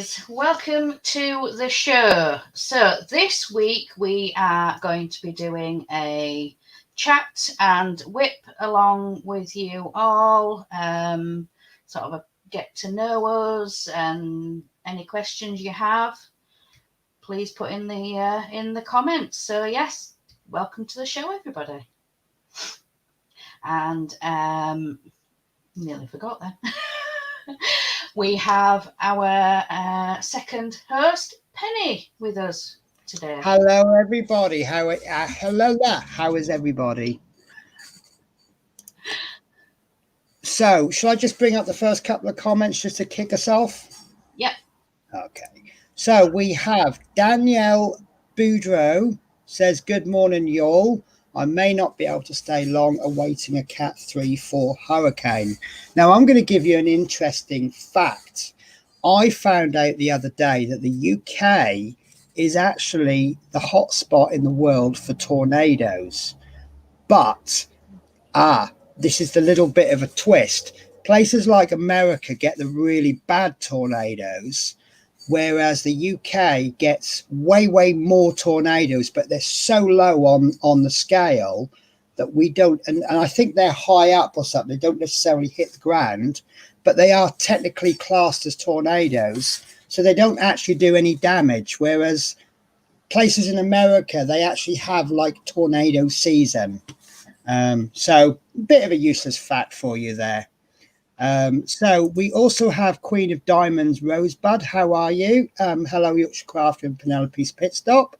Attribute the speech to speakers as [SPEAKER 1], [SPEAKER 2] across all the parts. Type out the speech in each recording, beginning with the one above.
[SPEAKER 1] guys, welcome to the show. So this week we are going to be doing a chat and whip along with you all, sort of a get to know us, and any questions you have, please put in the comments. So yes, welcome to the show, everybody. And nearly forgot then. We have our second host, Penny, with us today.
[SPEAKER 2] Hello, everybody. Hello there. How is everybody? So, shall I just bring up the first couple of comments just to kick us off?
[SPEAKER 1] Yep.
[SPEAKER 2] Okay. So we have Danielle Boudreau says, "Good morning, y'all. I may not be able to stay long awaiting a Cat 3-4 hurricane." Now, I'm going to give you an interesting fact. I found out the other day that the UK is actually the hotspot in the world for tornadoes. But, this is the little bit of a twist. Places like America get the really bad tornadoes, whereas the UK gets way more tornadoes, but they're so low on the scale that we don't, and I think they're high up or something. They don't necessarily hit the ground, but they are technically classed as tornadoes, so they don't actually do any damage, whereas places in America, they actually have like tornado season. So a bit of a useless fact for you there. So we also have Queen of Diamonds, Rosebud. How are you? Hello, Yorkshire Crafter and Penelope's Pit Stop.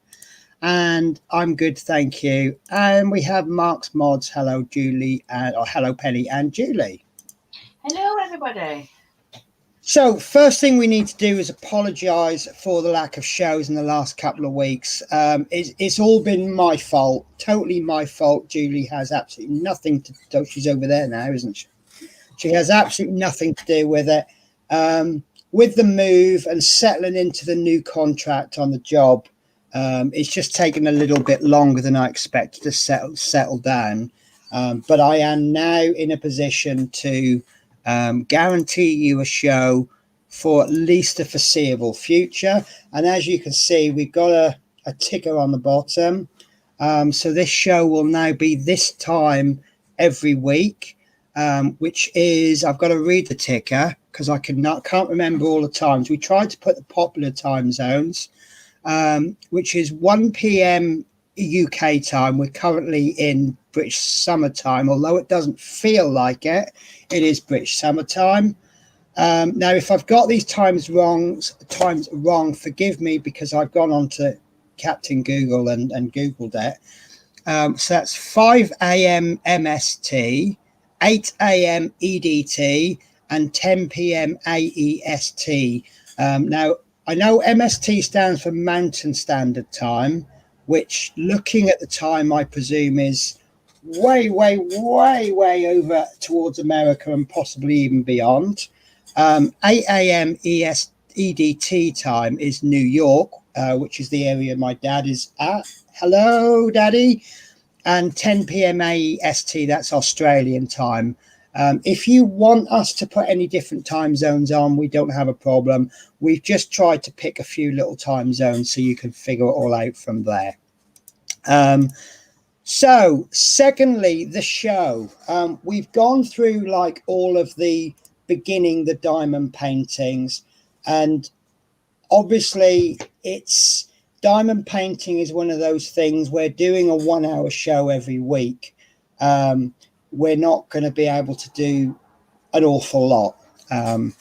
[SPEAKER 2] And I'm good, thank you. And we have Mark's Mods. Hello, Julie, or hello, Penny and Julie.
[SPEAKER 1] Hello, everybody.
[SPEAKER 2] So first thing we need to do is apologise for the lack of shows in the last couple of weeks. It's all been my fault, totally my fault. Julie has absolutely nothing to do. She's over there now, isn't she? She has absolutely nothing to do with it. With the move and settling into the new contract on the job, it's just taken a little bit longer than I expected to settle down. But I am now in a position to guarantee you a show for at least the foreseeable future. And as you can see, we've got a ticker on the bottom. So this show will now be this time every week. Which is, I've got to read the ticker because I can't remember all the times. We tried to put the popular time zones, which is 1 p.m. UK time. We're currently in British summertime, although it doesn't feel like it. It is British summertime. Now, if I've got these times wrong, forgive me, because I've gone on to Captain Google and Googled it. So that's 5 a.m. MST. 8 a.m. EDT and 10 p.m. AEST. Now, I know MST stands for Mountain Standard Time, which, looking at the time, I presume is way over towards America and possibly even beyond. 8 a.m. EDT time is New York, which is the area my dad is at. Hello, Daddy. And 10 p.m. AEST, that's Australian time. If you want us to put any different time zones on, we don't have a problem. We've just tried to pick a few little time zones so you can figure it all out from there. So secondly, the show. We've gone through like all of the beginning, the diamond paintings, and obviously it's diamond painting is one of those things. We're doing a 1 hour show every week. We're not going to be able to do an awful lot. And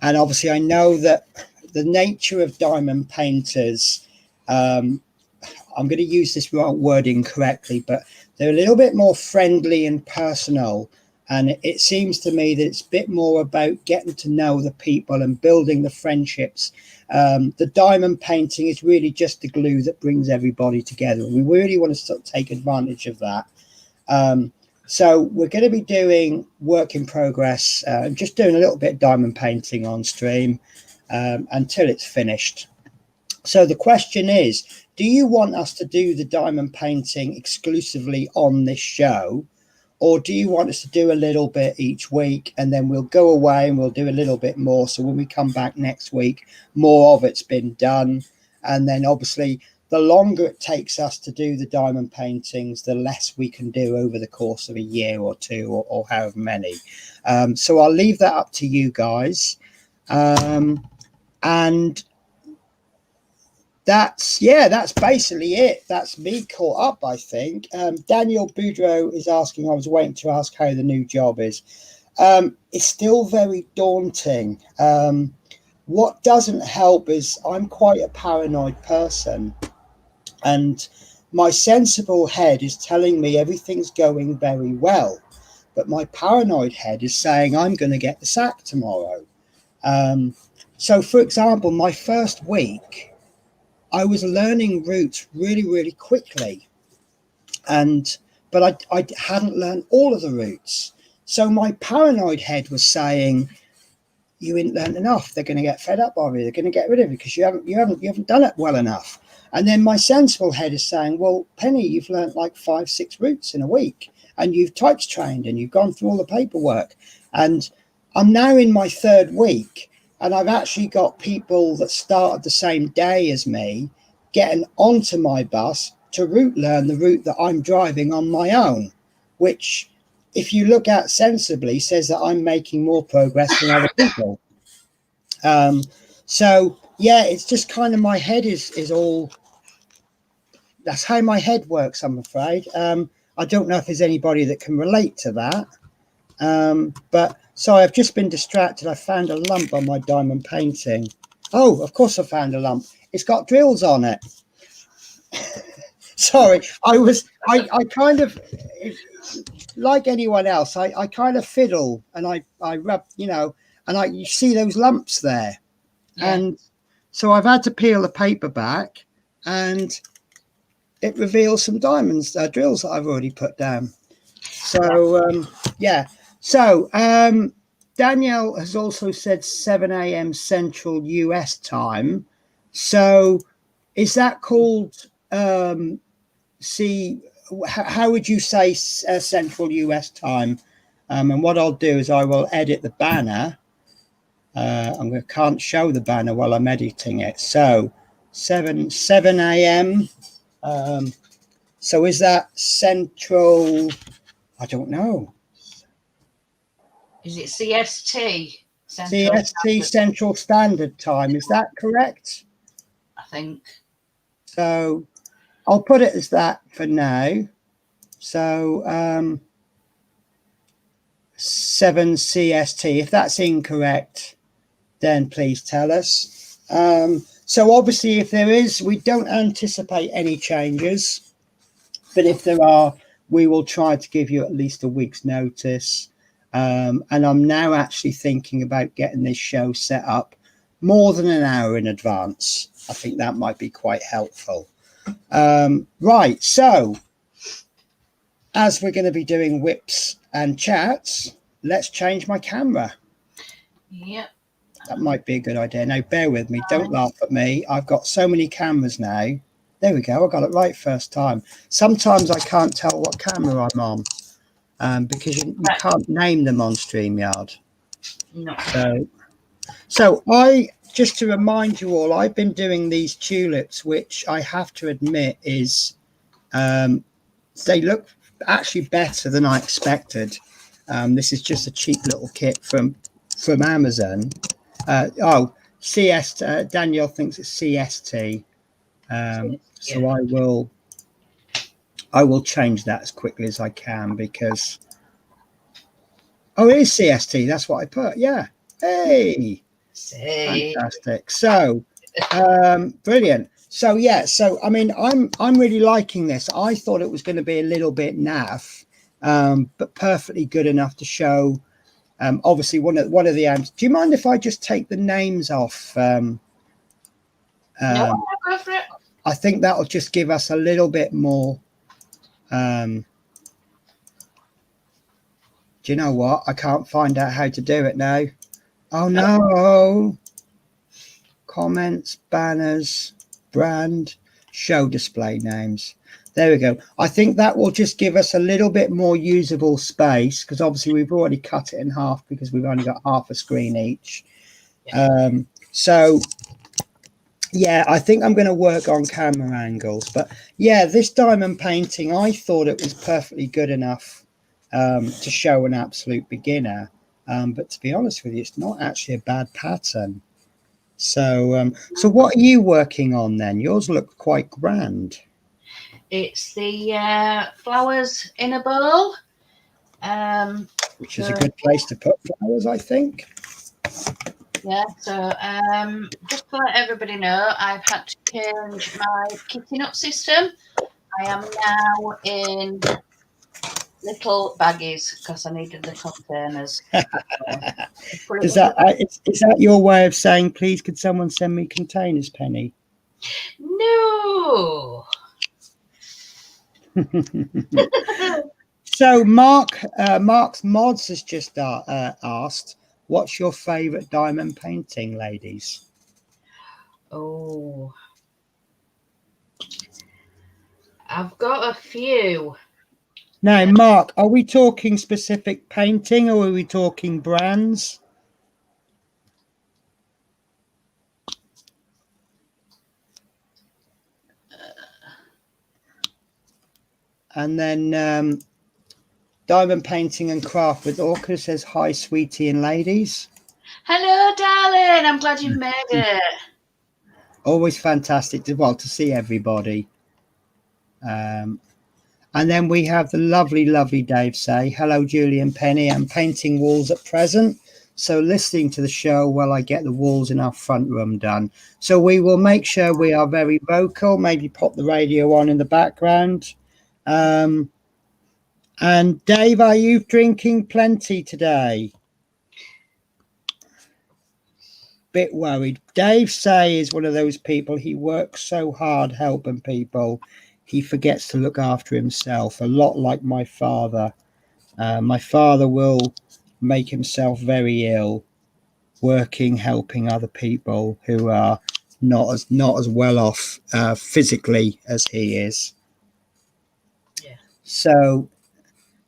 [SPEAKER 2] obviously I know that the nature of diamond painters, I'm going to use this word incorrectly, but they're a little bit more friendly and personal. And it seems to me that it's a bit more about getting to know the people and building the friendships. The diamond painting is really just the glue that brings everybody together. And we really want to sort of take advantage of that. So we're going to be doing work in progress, just doing a little bit of diamond painting on stream until it's finished. So the question is, do you want us to do the diamond painting exclusively on this show? Or do you want us to do a little bit each week and then we'll go away and we'll do a little bit more? So when we come back next week, more of it's been done. And then obviously the longer it takes us to do the diamond paintings, the less we can do over the course of a year or two or however many. So I'll leave that up to you guys. And that's basically it. That's me caught up, I think. Daniel Boudreau is asking, I was waiting to ask how the new job is. It's still very daunting. What doesn't help is I'm quite a paranoid person, and my sensible head is telling me everything's going very well, but my paranoid head is saying I'm going to get the sack tomorrow. So for example, my first week I was learning routes really, really quickly, but I hadn't learned all of the routes. So my paranoid head was saying, "You ain't learned enough. They're going to get fed up of you. They're going to get rid of you because you haven't done it well enough." And then my sensible head is saying, "Well, Penny, you've learned like 5-6 routes in a week, and you've types trained, and you've gone through all the paperwork." And I'm now in my third week. And I've actually got people that started the same day as me getting onto my bus to route learn the route that I'm driving on my own, which, if you look at sensibly, says that I'm making more progress than other people. So, yeah, it's just kind of my head is all... That's how my head works, I'm afraid. I don't know if there's anybody that can relate to that. But... Sorry, I've just been distracted. I found a lump on my diamond painting. Oh, of course I found a lump. It's got drills on it. Sorry, I kind of, like anyone else, I kind of fiddle and I rub, and you see those lumps there. Yeah. And so I've had to peel the paper back and it reveals some diamonds, drills that I've already put down. So, yeah. So, Danielle has also said 7 a.m. Central US time. So, is that called, how would you say Central US time? And what I'll do is I will edit the banner. I can't show the banner while I'm editing it. So, 7 a.m. So, is that Central? I don't know.
[SPEAKER 1] Is it CST?
[SPEAKER 2] CST Central Standard Time. Is that correct?
[SPEAKER 1] I think.
[SPEAKER 2] So I'll put it as that for now. So 7 CST. If that's incorrect, then please tell us. So obviously, if there is, we don't anticipate any changes. But if there are, we will try to give you at least a week's notice. And I'm now actually thinking about getting this show set up more than an hour in advance. I think that might be quite helpful. Right, so as we're going to be doing whips and chats, let's change my camera.
[SPEAKER 1] Yep.
[SPEAKER 2] That might be a good idea. Now, bear with me. Don't laugh at me. I've got so many cameras now. There we go. I got it right first time. Sometimes I can't tell what camera I'm on. Because you can't name them on StreamYard.
[SPEAKER 1] No.
[SPEAKER 2] So I, just to remind you all, I've been doing these tulips, which I have to admit is, they look actually better than I expected. This is just a cheap little kit from Amazon. Danielle thinks it's CST. So I will change that as quickly as I can because... Oh, it is CST. That's what I put. Yeah. Hey. Fantastic. So, brilliant. So, yeah. So, I mean, I'm really liking this. I thought it was going to be a little bit naff, but perfectly good enough to show. Obviously, one of the amps. Do you mind if I just take the names off?
[SPEAKER 1] No, go for it.
[SPEAKER 2] I think that'll just give us a little bit more. Do you know what? I can't find out how to do it now. Oh no. Comments, banners, brand, show display names. There we go. I think that will just give us a little bit more usable space, because obviously we've already cut it in half because we've only got half a screen each. So yeah, I think I'm going to work on camera angles. But yeah, this diamond painting, I thought it was perfectly good enough to show an absolute beginner. But to be honest with you, it's not actually a bad pattern. So so what are you working on then? Yours look quite grand.
[SPEAKER 1] It's the flowers in a bowl.
[SPEAKER 2] Which is a good place to put flowers, I think.
[SPEAKER 1] Yeah, so just to let everybody know, I've had to change my kitting up system. I am now in little baggies because I needed the containers.
[SPEAKER 2] Is that your way of saying, please, could someone send me containers, Penny?
[SPEAKER 1] No.
[SPEAKER 2] So Mark's Mods has just asked, what's your favorite diamond painting, ladies?
[SPEAKER 1] Oh, I've got a few.
[SPEAKER 2] Now, Mark, are we talking specific painting or are we talking brands? And then diamond painting and craft with Orca says, hi, sweetie and ladies.
[SPEAKER 1] Hello, darling. I'm glad you've made it.
[SPEAKER 2] Always fantastic to see everybody. And then we have the lovely Dave say, hello, Julie and Penny. I'm painting walls at present. So listening to the show while I get the walls in our front room done. So we will make sure we are very vocal, maybe pop the radio on in the background. And Dave, are you drinking plenty today? Bit worried. Dave Say is one of those people, he works so hard helping people, he forgets to look after himself, a lot like my father. My father will make himself very ill working, helping other people who are not as well off physically as he is.
[SPEAKER 1] Yeah.
[SPEAKER 2] So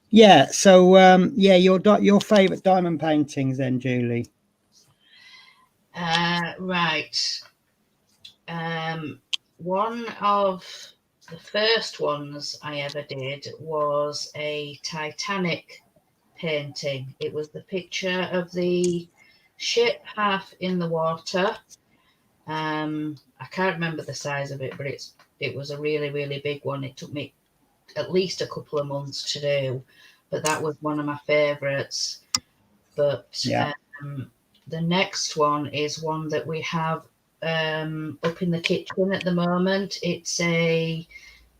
[SPEAKER 2] yeah, your favorite diamond paintings then, Julie?
[SPEAKER 1] Right. One of the first ones I ever did was a Titanic painting. It was the picture of the ship half in the water. I can't remember the size of it, but it was a really big one. It took me at least a couple of months to do, but that was one of my favorites. But
[SPEAKER 2] yeah.
[SPEAKER 1] The next one is one that we have up in the kitchen at the moment. It's a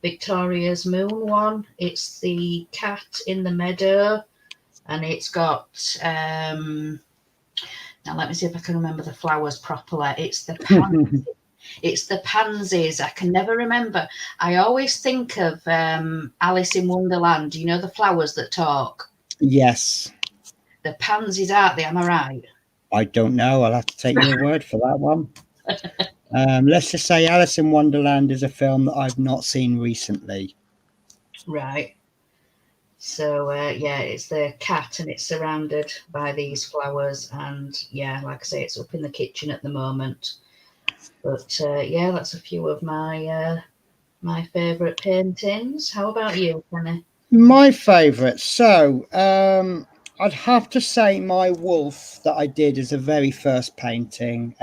[SPEAKER 1] Victoria's Moon one. It's the cat in the meadow, and it's got now let me see if I can remember the flowers properly. It's the pansies. It's the pansies. I can never remember. I always think of Alice in Wonderland. You know, the flowers that talk?
[SPEAKER 2] Yes.
[SPEAKER 1] The pansies, aren't they? Am I right?
[SPEAKER 2] I don't know. I'll have to take your word for that one. Let's just say Alice in Wonderland is a film that I've not seen recently.
[SPEAKER 1] Right. So, yeah, it's the cat and it's surrounded by these flowers. And, yeah, like I say, it's up in the kitchen at the moment. But, yeah, that's a few of my my favourite paintings. How about you, Penny?
[SPEAKER 2] My favourite? So, I'd have to say my wolf that I did as a very first painting.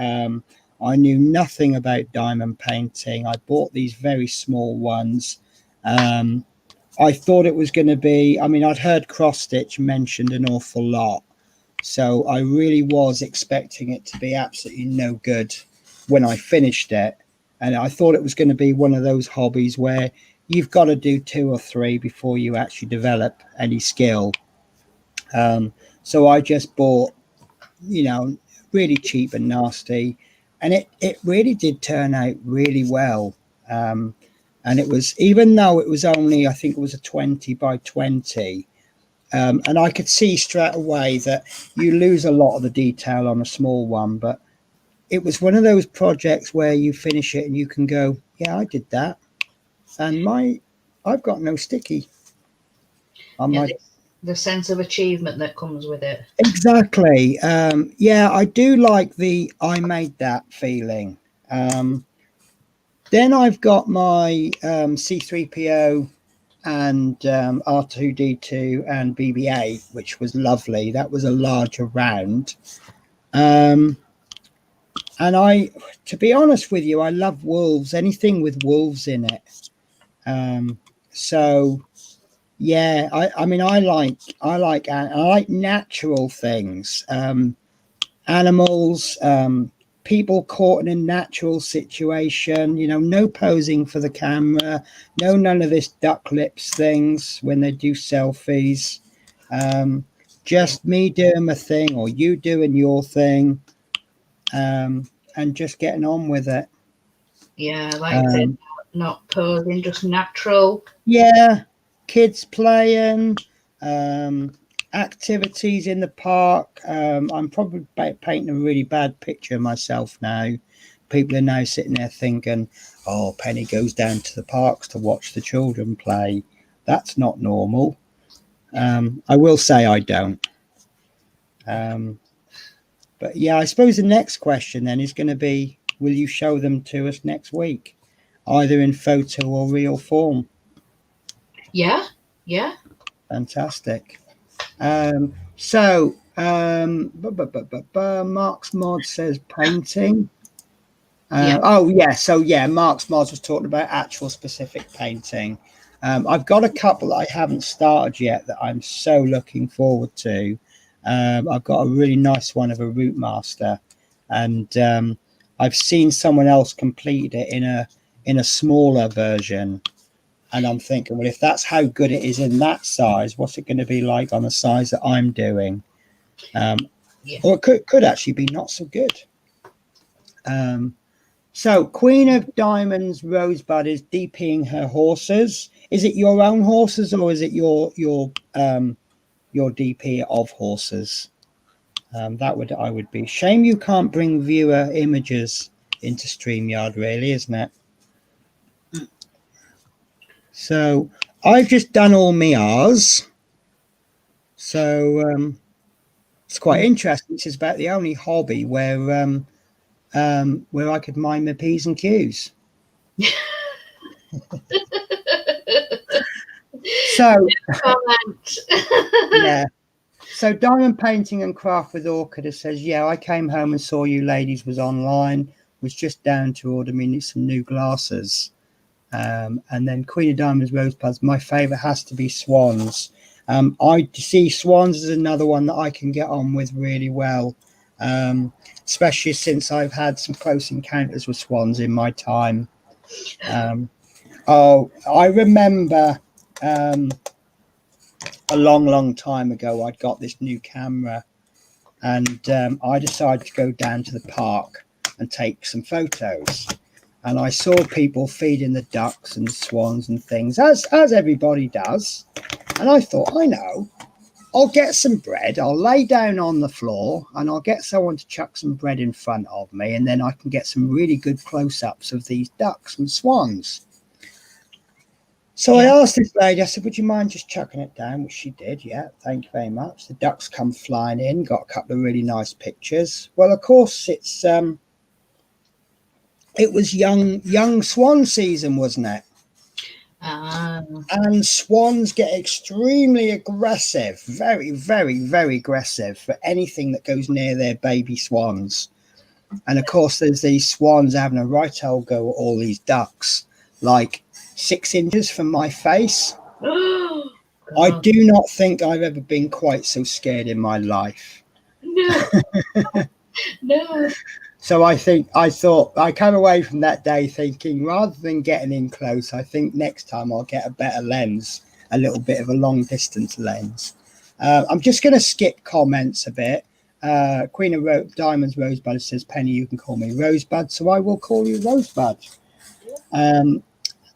[SPEAKER 2] I knew nothing about diamond painting. I bought these very small ones. I thought it was going to be, I mean, I'd heard cross stitch mentioned an awful lot. So I really was expecting it to be absolutely no good when I finished it. And I thought it was going to be one of those hobbies where you've got to do 2 or 3 before you actually develop any skill. So I just bought, really cheap and nasty. And it really did turn out really well. And it was, even though it was only, I think it was a 20 by 20, and I could see straight away that you lose a lot of the detail on a small one, but it was one of those projects where you finish it and you can go, yeah, I did that. And I've got no sticky on
[SPEAKER 1] Yeah,
[SPEAKER 2] my.
[SPEAKER 1] the sense of achievement that comes with it.
[SPEAKER 2] Exactly. Yeah, I do like the I made that feeling. Then I've got my C3PO and R2D2 and BB8, which was lovely. That was a larger round. And to be honest with you, I love wolves, anything with wolves in it. So yeah, I mean, I like natural things, animals, people caught in a natural situation. No posing for the camera, none of this duck lips things when they do selfies. Just me doing my thing or you doing your thing, and just getting on with it.
[SPEAKER 1] Yeah, like I said, not posing, just natural.
[SPEAKER 2] Yeah, kids playing, activities in the park. I'm probably painting a really bad picture of myself now. People are now sitting there thinking, oh, Penny goes down to the parks to watch the children play. That's not normal. I will say I don't. But yeah, I suppose the next question then is going to be, will you show them to us next week, either in photo or real form?
[SPEAKER 1] Yeah, yeah.
[SPEAKER 2] Fantastic. Mark's Mod says painting.
[SPEAKER 1] Yeah.
[SPEAKER 2] Oh yeah, so yeah, Mark's Mod was talking about actual specific painting. I've got a couple that I haven't started yet that I'm so looking forward to. I've got a really nice one of a Route Master, and I've seen someone else complete it in a smaller version. And I'm thinking, well, if that's how good it is in that size, what's it going to be like on the size that I'm doing?
[SPEAKER 1] Yeah.
[SPEAKER 2] Or it could actually be not so good. So Queen of Diamonds Rosebud is DPing her horses. Is it your own horses or is it your DP of horses? I would be. Shame you can't bring viewer images into StreamYard, really, isn't it? So I've just done all my R's. So it's quite interesting. This is about the only hobby where I could mind my P's and Q's. So yeah. So Diamond Painting and Craft with Orchid says, yeah, I came home and saw you ladies was online, was just down to order me some new glasses. And then Queen of Diamonds Rosebuds, my favourite has to be swans. I see swans as another one that I can get on with really well, especially since I've had some close encounters with swans in my time. I remember a long time ago, I'd got this new camera and I decided to go down to the park and take some photos. And I saw people feeding the ducks and swans and things, as everybody does. And I thought, I know, I'll get some bread. I'll lay down on the floor and I'll get someone to chuck some bread in front of me. And then I can get some really good close-ups of these ducks and swans. So I asked this lady, I said, would you mind just chucking it down? Which she did. Yeah, thank you very much. The ducks come flying in, got a couple of really nice pictures. Well, of course, it was young swan season, wasn't it? And swans get extremely aggressive, very, very, very aggressive for anything that goes near their baby swans. And of course, there's these swans having a right old go at all these ducks, like 6 inches from my face. I do not think I've ever been quite so scared in my life.
[SPEAKER 1] No.
[SPEAKER 2] So I thought I came away from that day thinking, rather than getting in close, I think next time I'll get a better lens, a little bit of a long distance lens. I'm just going to skip comments a bit. Queen of Diamonds Rosebud says, Penny, you can call me Rosebud, so I will call you Rosebud.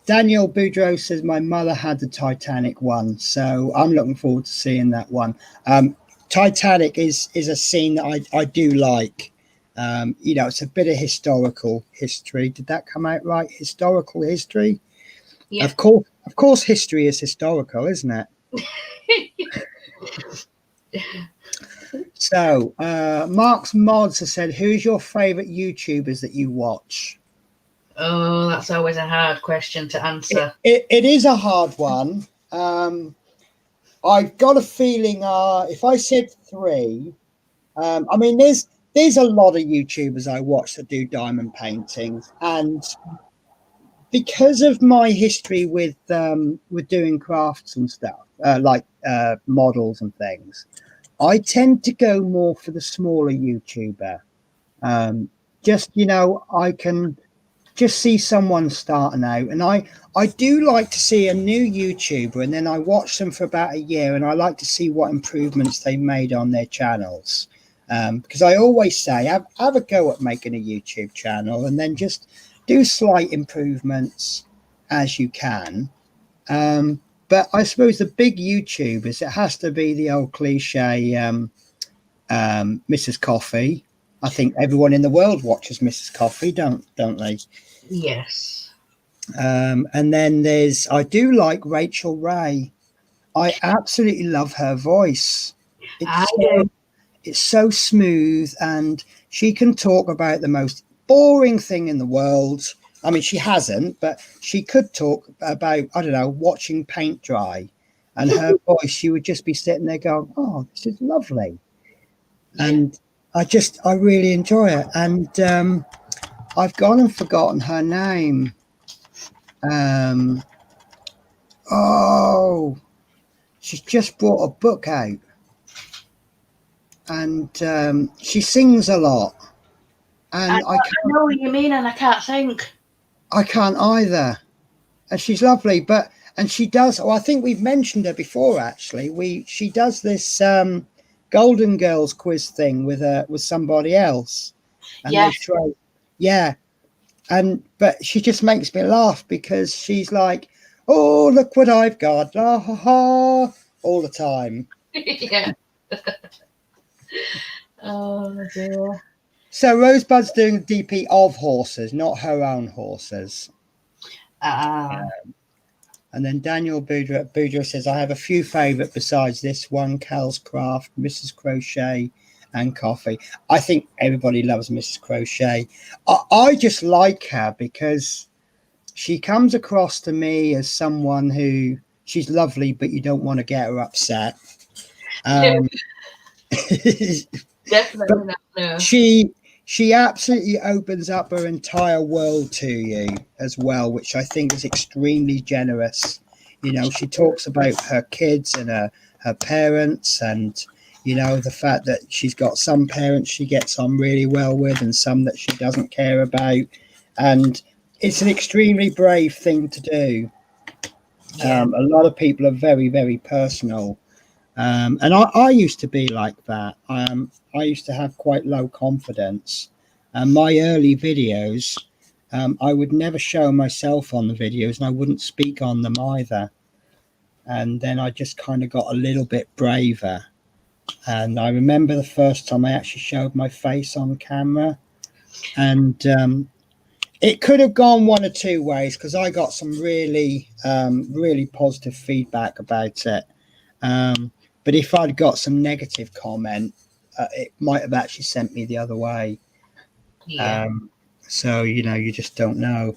[SPEAKER 2] Daniel Boudreau says, my mother had the Titanic one, so I'm looking forward to seeing that one. Titanic is a scene that I do like. It's a bit of historical history. Did that come out right? Historical history?
[SPEAKER 1] Yeah.
[SPEAKER 2] Of course, history is historical, isn't it? So, Mark's Mods has said, who's your favourite YouTubers that you watch?
[SPEAKER 1] Oh, that's always a hard question to answer.
[SPEAKER 2] It is a hard one. I've got a feeling if I said three, I mean, there's a lot of YouTubers I watch that do diamond paintings, and because of my history with doing crafts and stuff, like models and things, I tend to go more for the smaller YouTuber. Just, I can just see someone starting out, and I do like to see a new YouTuber, and then I watch them for about a year, and I like to see what improvements they made on their channels, because I always say have a go at making a YouTube channel, and then just do slight improvements as you can. But I suppose the big YouTubers, it has to be the old cliche, Mrs. Coffee. I think everyone in the world watches Mrs. Coffee, don't they?
[SPEAKER 1] Yes.
[SPEAKER 2] And then I do like Rachel Ray. I absolutely love her voice. It's so smooth, and she can talk about the most boring thing in the world. I mean, she hasn't, but she could talk about, I don't know, watching paint dry, and her voice, she would just be sitting there going, oh, this is lovely. And I really enjoy it. And I've gone and forgotten her name. She's just brought a book out, and she sings a lot. And I
[SPEAKER 1] know what you mean, and I can't think.
[SPEAKER 2] I can't either. And she's lovely, and she does. Oh, I think we've mentioned her before. Actually, she does this Golden Girls quiz thing with somebody else, and they throw, but she just makes me laugh because she's like, "Oh, look what I've got!" Ha ha ha, all the time.
[SPEAKER 1] Yeah. Oh dear.
[SPEAKER 2] So Rosebud's doing a DP of horses, not her own horses. And then Daniel Boudreaux says, I have a few favourite besides this one, Cal's Craft, Mrs. Crochet, and Coffee. I think everybody loves Mrs. Crochet. I just like her because she comes across to me as someone who, she's lovely, but you don't want to get her upset.
[SPEAKER 1] Definitely not. No.
[SPEAKER 2] She absolutely opens up her entire world to you as well, which I think is extremely generous. She talks about her kids and her parents, and the fact that she's got some parents she gets on really well with and some that she doesn't care about, and it's an extremely brave thing to do. A lot of people are very, very personal. And I used to be like that. I used to have quite low confidence. And my early videos, I would never show myself on the videos, and I wouldn't speak on them either. And then I just kind of got a little bit braver. And I remember the first time I actually showed my face on camera. And it could have gone one or two ways, because I got some really, really positive feedback about it. But if I'd got some negative comment, it might have actually sent me the other way. So, you just don't know.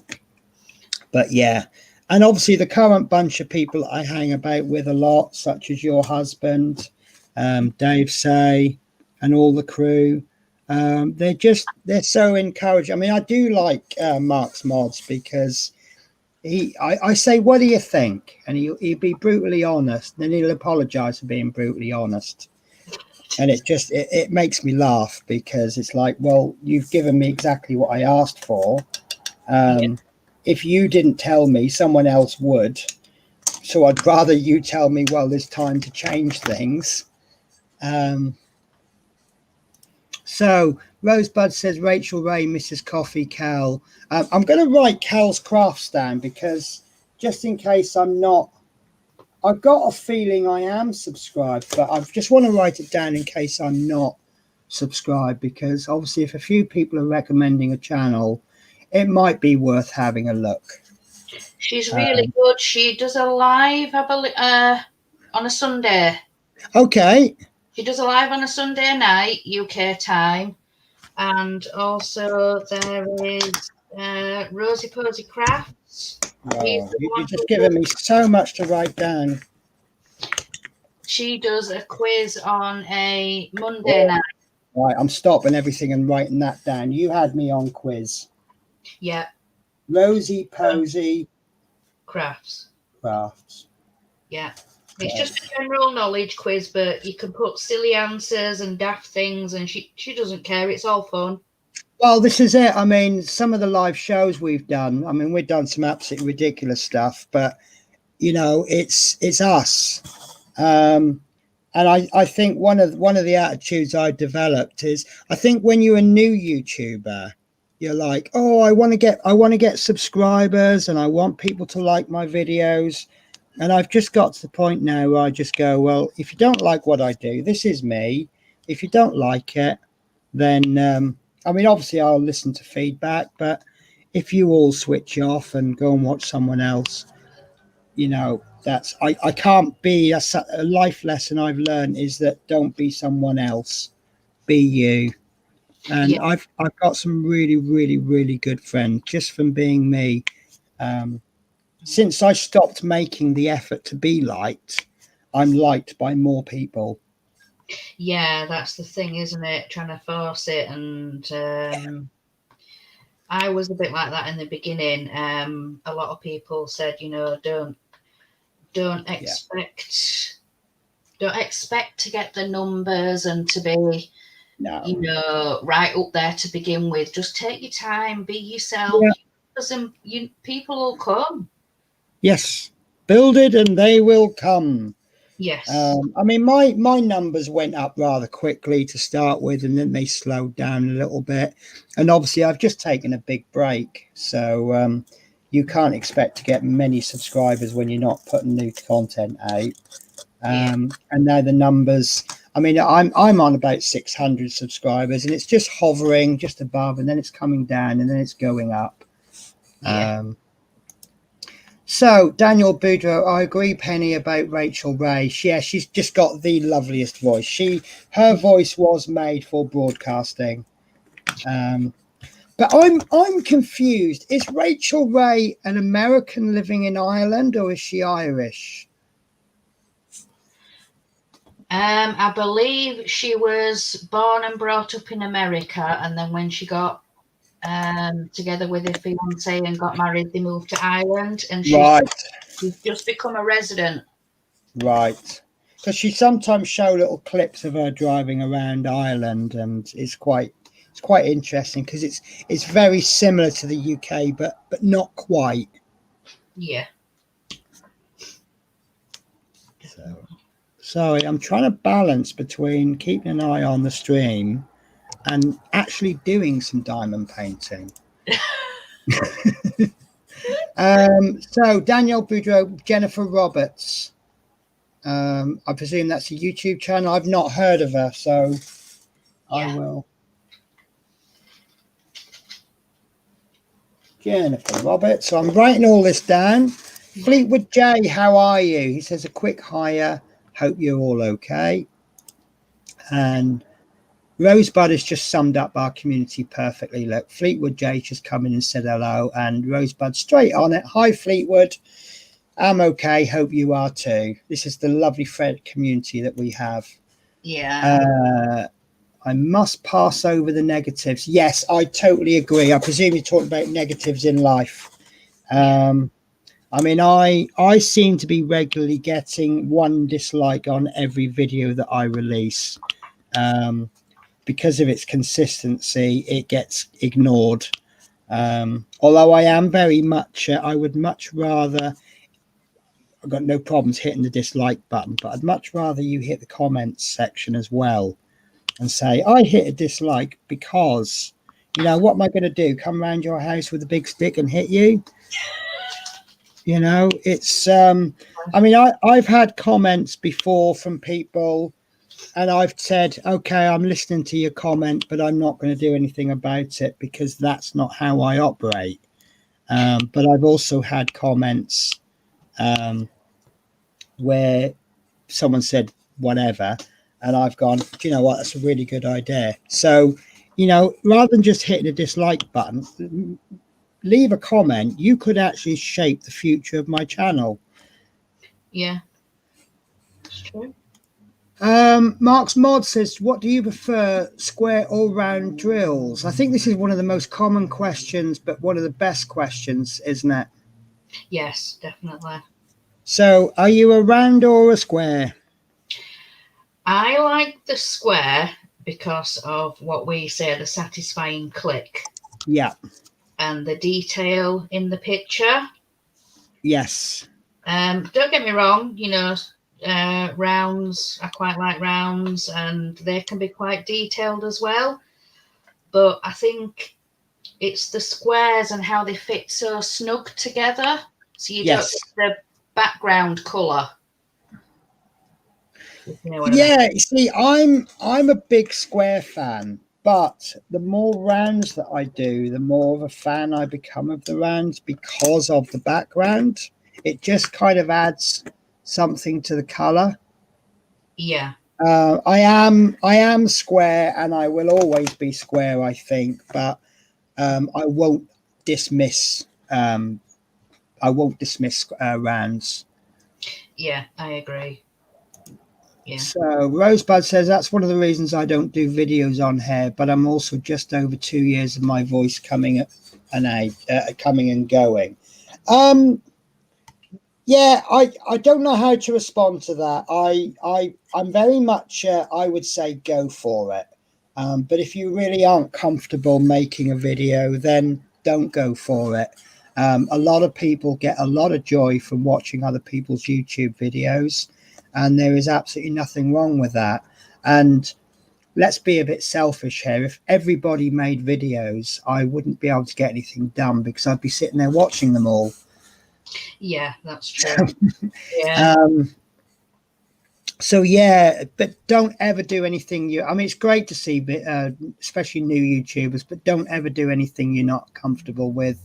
[SPEAKER 2] But yeah. And obviously the current bunch of people I hang about with a lot, such as your husband, Dave Say, and all the crew, they're so encouraging. I mean, I do like Mark's Mods because I say, what do you think? And he'll be brutally honest. Then he'll apologize for being brutally honest. And it makes me laugh because it's like, well, you've given me exactly what I asked for. If you didn't tell me, someone else would. So I'd rather you tell me, well, there's time to change things. So Rosebud says, Rachel Ray, Mrs. Coffee, Cal. I'm going to write Cal's Crafts down because just in case I'm not, I've got a feeling I am subscribed, but I just want to write it down in case I'm not subscribed, because obviously if a few people are recommending a channel, it might be worth having a look.
[SPEAKER 1] She's really good. She does a live, I believe, on a Sunday.
[SPEAKER 2] Okay.
[SPEAKER 1] She does a live on a Sunday night, UK time. And also there is Rosie Posey Crafts.
[SPEAKER 2] Oh, you're just giving me so much to write down.
[SPEAKER 1] She does a quiz on a Monday night.
[SPEAKER 2] Right, I'm stopping everything and writing that down. You had me on quiz.
[SPEAKER 1] Yeah.
[SPEAKER 2] Rosie Posey
[SPEAKER 1] Crafts.
[SPEAKER 2] Yeah.
[SPEAKER 1] It's just a general knowledge quiz, but you can put silly answers and daft things, and she doesn't care. It's all fun.
[SPEAKER 2] Well, this is it. I mean, some of the live shows we've done, I mean, we've done some absolutely ridiculous stuff, but you know, it's us. And I think one of the attitudes I developed is, I think when you're a new YouTuber, you're like, oh, I want to get subscribers and I want people to like my videos. And I've just got to the point now where I just go, well, if you don't like what I do, this is me. If you don't like it, then I mean, obviously I'll listen to feedback, but if you all switch off and go and watch someone else, you know, that's I can't be a life lesson I've learned is that don't be someone else, be you. And
[SPEAKER 1] Yeah.
[SPEAKER 2] I've got some really good friends just from being me. Since I stopped making the effort to be liked, I'm liked by more people.
[SPEAKER 1] Yeah, that's the thing, isn't it? Trying to force it. And I was a bit like that in the beginning. A lot of people said, you know, don't expect to get the numbers and to be, you know, right up there to begin with. Just take your time, be yourself. Yeah. People will come.
[SPEAKER 2] Yes, build it and they will come.
[SPEAKER 1] Yes.
[SPEAKER 2] I mean, my numbers went up rather quickly to start with, and then they slowed down a little bit. And obviously, I've just taken a big break, so you can't expect to get many subscribers when you're not putting new content out. And now the numbers. I mean, I'm on about 600 subscribers, and it's just hovering just above, and then it's coming down, and then it's going up.
[SPEAKER 1] Yeah.
[SPEAKER 2] So, Daniel Boudreau, I agree, Penny, about Rachel Ray. Yeah, she's just got the loveliest voice. Her voice was made for broadcasting. But I'm confused. Is Rachel Ray an American living in Ireland, or is she Irish?
[SPEAKER 1] I believe she was born and brought up in America, and then when she got together with her fiance and got married, they moved to Ireland, and she's just become a resident.
[SPEAKER 2] Right, because she sometimes show little clips of her driving around Ireland, and it's quite interesting because it's very similar to the UK, but not quite.
[SPEAKER 1] Yeah.
[SPEAKER 2] So, sorry, I'm trying to balance between keeping an eye on the stream and actually doing some diamond painting. So Danielle Boudreau, Jennifer Roberts. I presume that's a YouTube channel. I've not heard of her, so I will. Jennifer Roberts. So I'm writing all this down. Fleetwood J, how are you? He says a quick hiya. Hope you're all okay. And Rosebud has just summed up our community perfectly. Look, Fleetwood J just come in and said hello, and Rosebud straight on it. Hi, Fleetwood. I'm okay. Hope you are too. This is the lovely Fred community that we have.
[SPEAKER 1] Yeah.
[SPEAKER 2] I must pass over the negatives. Yes, I totally agree. I presume you're talking about negatives in life. I mean, I seem to be regularly getting one dislike on every video that I release. Because of its consistency, it gets ignored. Although I am very much, I would much rather, I've got no problems hitting the dislike button, but I'd much rather you hit the comments section as well and say, I hit a dislike because, you know, what am I going to do? Come around your house with a big stick and hit you? You know, it's, I mean, I've had comments before from people, and I've said, okay, I'm listening to your comment, but I'm not going to do anything about it because that's not how I operate. But I've also had comments where someone said whatever, and I've gone, do you know what, that's a really good idea. So, you know, rather than just hitting a dislike button, leave a comment. You could actually shape the future of my channel.
[SPEAKER 1] Yeah, it's true.
[SPEAKER 2] Mark's Mod says, what do you prefer, square or round drills? I think this is one of the most common questions, but one of the best questions, isn't it?
[SPEAKER 1] Yes, definitely.
[SPEAKER 2] So are you a round or a square?
[SPEAKER 1] I like the square because of what we say, the satisfying click
[SPEAKER 2] Yeah.
[SPEAKER 1] and the detail in the picture.
[SPEAKER 2] Yes.
[SPEAKER 1] Don't get me wrong, you know, rounds, I quite like rounds, and they can be quite detailed as well. But I think it's the squares and how they fit so snug together. So you don't
[SPEAKER 2] Yes.
[SPEAKER 1] get the background colour. You know what I mean?
[SPEAKER 2] Yeah, you see, I'm a big square fan, but the more rounds that I do, the more of a fan I become of the rounds because of the background. It just kind of adds something to the color.
[SPEAKER 1] Yeah.
[SPEAKER 2] I am square, and I will always be square, I think, but I won't dismiss rounds.
[SPEAKER 1] Yeah, I agree. Yeah.
[SPEAKER 2] So Rosebud says that's one of the reasons I don't do videos on hair, but I'm also just over 2 years of my voice coming and going. Yeah, I don't know how to respond to that. I'm very much I would say go for it. But if you really aren't comfortable making a video, then don't go for it. A lot of people get a lot of joy from watching other people's YouTube videos, and there is absolutely nothing wrong with that. And let's be a bit selfish here. If everybody made videos, I wouldn't be able to get anything done because I'd be sitting there watching them all.
[SPEAKER 1] Yeah, that's true. Yeah.
[SPEAKER 2] So yeah, but don't ever do anything I mean, it's great to see, especially new YouTubers, but don't ever do anything you're not comfortable with,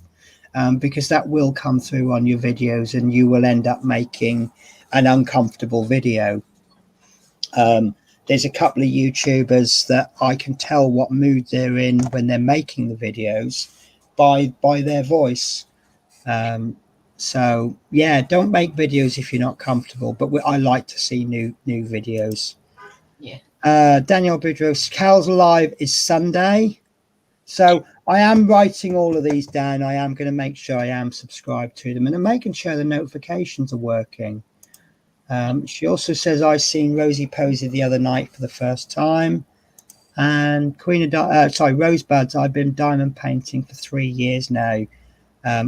[SPEAKER 2] because that will come through on your videos, and you will end up making an uncomfortable video. There's a couple of YouTubers that I can tell what mood they're in when they're making the videos by their voice. So yeah, don't make videos if you're not comfortable, but I like to see new videos.
[SPEAKER 1] Yeah.
[SPEAKER 2] Daniel Boudreau, Cal's Live is Sunday, so I am writing all of these down. I am going to make sure I am subscribed to them, and I'm making sure the notifications are working. She also says I've seen Rosie Posey the other night for the first time, and Rosebuds, I've been diamond painting for 3 years now.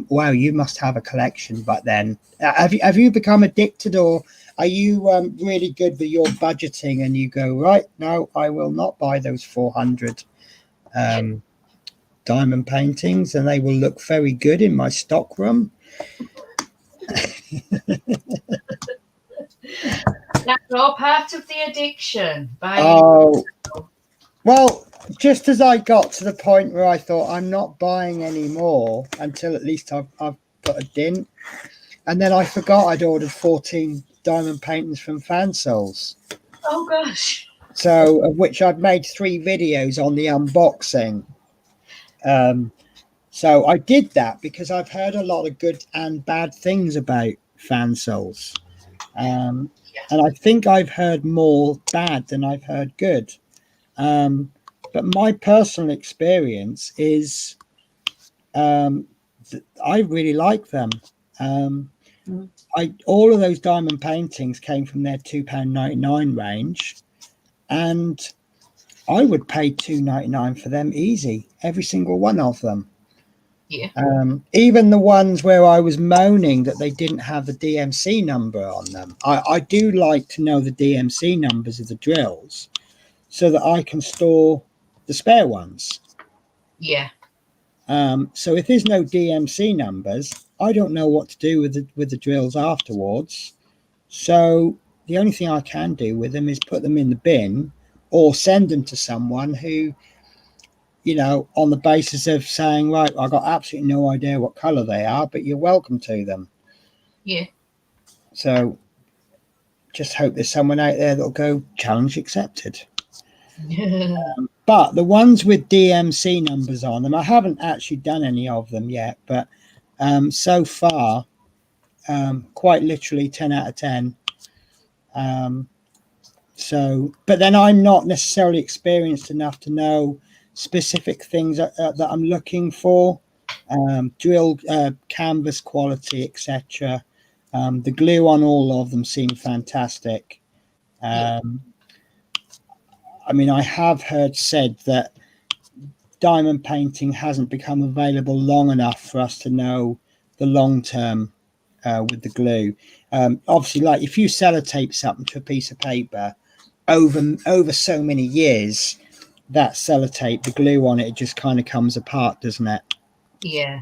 [SPEAKER 2] Wow, you must have a collection. But then have you become addicted, or are you really good with your budgeting and you go, right, no, I will not buy those 400 diamond paintings, and they will look very good in my stock room?
[SPEAKER 1] That's all part of the addiction.
[SPEAKER 2] Oh, well, just as I got to the point where I thought I'm not buying any more until at least I've put a dint, and then I forgot I'd ordered 14 diamond paintings from Fansouls.
[SPEAKER 1] Oh gosh.
[SPEAKER 2] So, of which I've made 3 videos on the unboxing. So I did that because I've heard a lot of good and bad things about Fansouls. And I think I've heard more bad than I've heard good. But my personal experience is I really like them. All of those diamond paintings came from their £2.99 range, and I would pay £2.99 for them easy, every single one of them.
[SPEAKER 1] Yeah.
[SPEAKER 2] Even the ones where I was moaning that they didn't have the DMC number on them. I do like to know the DMC numbers of the drills so that I can store the spare ones.
[SPEAKER 1] Yeah.
[SPEAKER 2] So if there's no DMC numbers, I don't know what to do with the drills afterwards. So the only thing I can do with them is put them in the bin or send them to someone who you know, on the basis of saying, right, I got absolutely no idea what color they are, but you're welcome to them.
[SPEAKER 1] Yeah.
[SPEAKER 2] So just hope there's someone out there that'll go challenge accepted. But the ones with DMC numbers on them, I haven't actually done any of them yet, but so far, quite literally 10 out of 10. So, but then I'm not necessarily experienced enough to know specific things that I'm looking for, drill, canvas quality, etc. The glue on all of them seem fantastic. I mean, I have heard said that diamond painting hasn't become available long enough for us to know the long term with the glue. Obviously, like if you sellotape something to a piece of paper over so many years, that sellotape, the glue on it just kind of comes apart, doesn't it?
[SPEAKER 1] Yeah.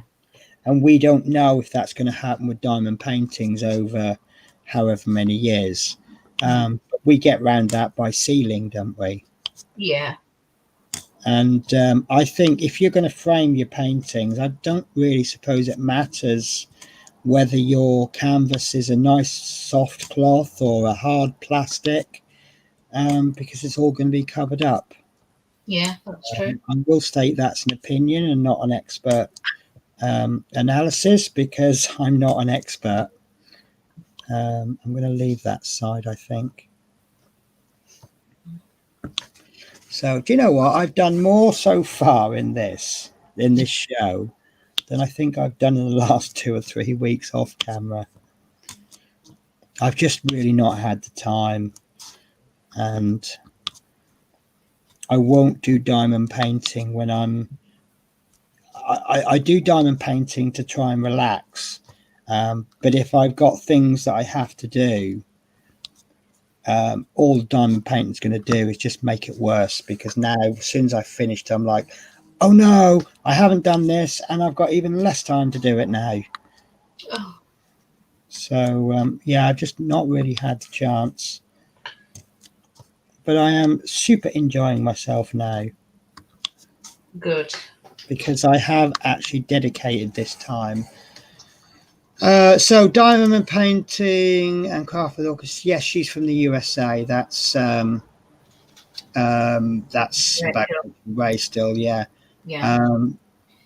[SPEAKER 2] And we don't know if that's going to happen with diamond paintings over however many years. But we get around that by sealing, don't we?
[SPEAKER 1] Yeah.
[SPEAKER 2] And I think if you're going to frame your paintings, I don't really suppose it matters whether your canvas is a nice soft cloth or a hard plastic, because it's all going to be covered up.
[SPEAKER 1] Yeah, that's true.
[SPEAKER 2] I will state that's an opinion and not an expert analysis, because I'm not an expert. I'm going to leave that side, I think. So do you know what? I've done more so far in this show than I think I've done in the last 2 or 3 weeks off camera. I've just really not had the time, and I won't do diamond painting when I do diamond painting to try and relax. But if I've got things that I have to do, all the diamond painting's going to do is just make it worse, because now as soon as I finished, I'm like, oh no, I haven't done this, and I've got even less time to do it now.
[SPEAKER 1] Oh.
[SPEAKER 2] So yeah, I've just not really had the chance, but I am super enjoying myself now.
[SPEAKER 1] Good.
[SPEAKER 2] Because I have actually dedicated this time. So diamond painting and craft with orchestra. Yes, she's from the USA. That's about Ray still. Yeah.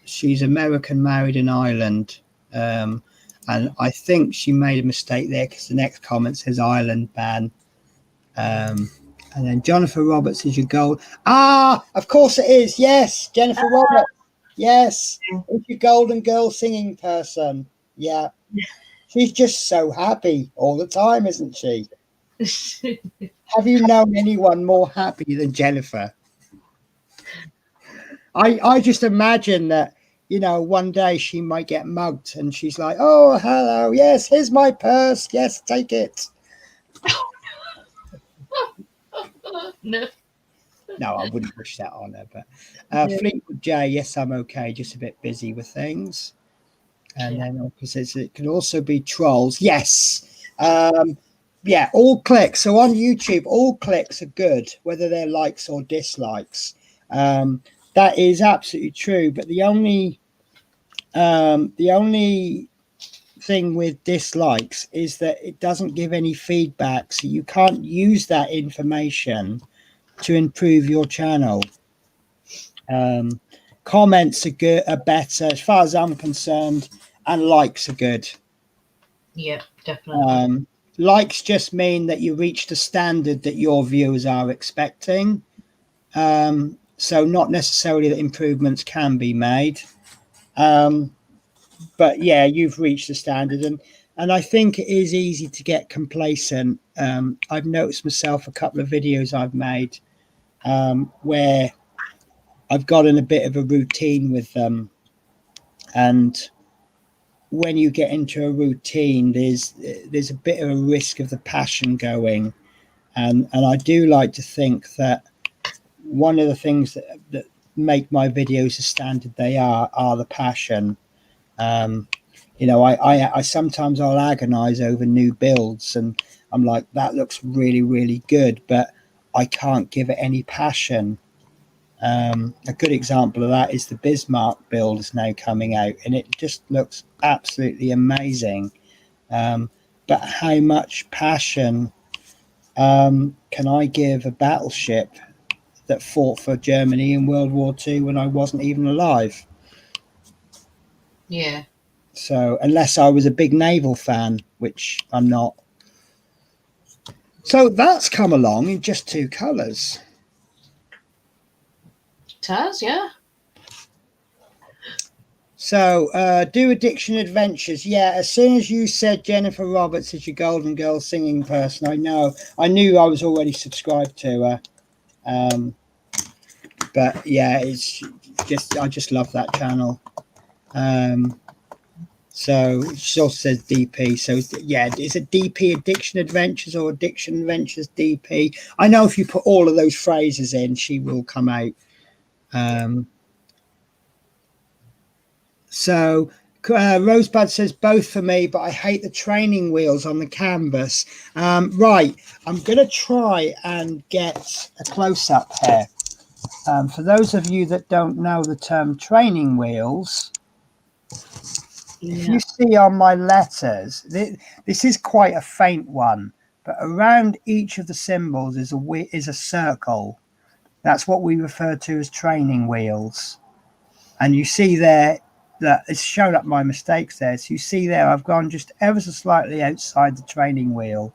[SPEAKER 2] She's American, married in Ireland, and I think she made a mistake there, because the next comment says Ireland ban. And then Jennifer Roberts is your gold. Of course it is. Yes, Jennifer Roberts. Yes, it's your Golden Girl singing person. Yeah. She's just so happy all the time, isn't she? Have you known anyone more happy than Jennifer? I just imagine that, you know, one day she might get mugged and she's like, oh, hello. Yes, here's my purse. Yes, take it. No, I wouldn't wish that on her. But Fleetwood J, yes, I'm okay. Just a bit busy with things. And then opposites, it can also be trolls. Yes. Yeah, all clicks. So on YouTube, all clicks are good, whether they're likes or dislikes. That is absolutely true. But the only thing with dislikes is that it doesn't give any feedback. So you can't use that information to improve your channel. Comments are better as far as I'm concerned, and likes are good.
[SPEAKER 1] Yeah, definitely.
[SPEAKER 2] Likes just mean that you reached a standard that your viewers are expecting. So not necessarily that improvements can be made. But yeah, you've reached the standard, and I think it is easy to get complacent. I've noticed myself a couple of videos I've made where I've gotten a bit of a routine with them, and when you get into a routine, there's a bit of a risk of the passion going, and I do like to think that one of the things that make my videos the standard they are the passion. You know, I sometimes I'll agonize over new builds, and I'm like, that looks really, really good, but I can't give it any passion. A good example of that is the Bismarck build is now coming out, and it just looks absolutely amazing. But how much passion can I give a battleship that fought for Germany in World War II when I wasn't even alive?
[SPEAKER 1] Yeah.
[SPEAKER 2] So unless I was a big naval fan, which I'm not. So that's come along in just 2 colours.
[SPEAKER 1] It has, yeah.
[SPEAKER 2] So do Addiction Adventures. Yeah, as soon as you said Jennifer Roberts is your Golden Girl singing person, I knew I was already subscribed to her. But yeah, it's just, I just love that channel. So she also says DP. So yeah, is it DP Addiction Adventures or Addiction Adventures DP? I know if you put all of those phrases in, she will come out. So Rosebud says both for me, but I hate the training wheels on the canvas. Right, I'm going to try and get a close-up here. For those of you that don't know the term training wheels, if you see on my letters, this is quite a faint one, but around each of the symbols is a circle. That's what we refer to as training wheels. And you see there that it's shown up my mistakes there. So you see there, I've gone just ever so slightly outside the training wheel.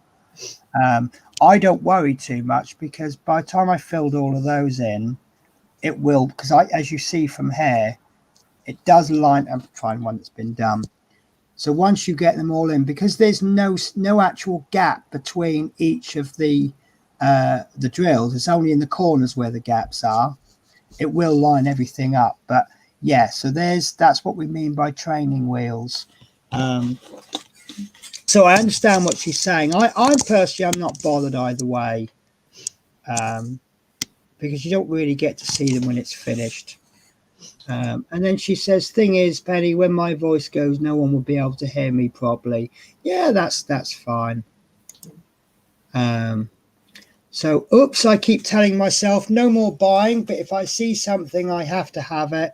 [SPEAKER 2] I don't worry too much because by the time I filled all of those in, it will, because as you see from here, it does line up. Find one that's been done. So once you get them all in, because there's no actual gap between each of the drills, it's only in the corners where the gaps are. It will line everything up. But yeah, so that's what we mean by training wheels. So I understand what she's saying. I personally, I'm not bothered either way, because you don't really get to see them when it's finished. And then she says, thing is, Penny, when my voice goes, no one will be able to hear me properly. Yeah, that's fine. So, oops, I keep telling myself no more buying, but if I see something, I have to have it.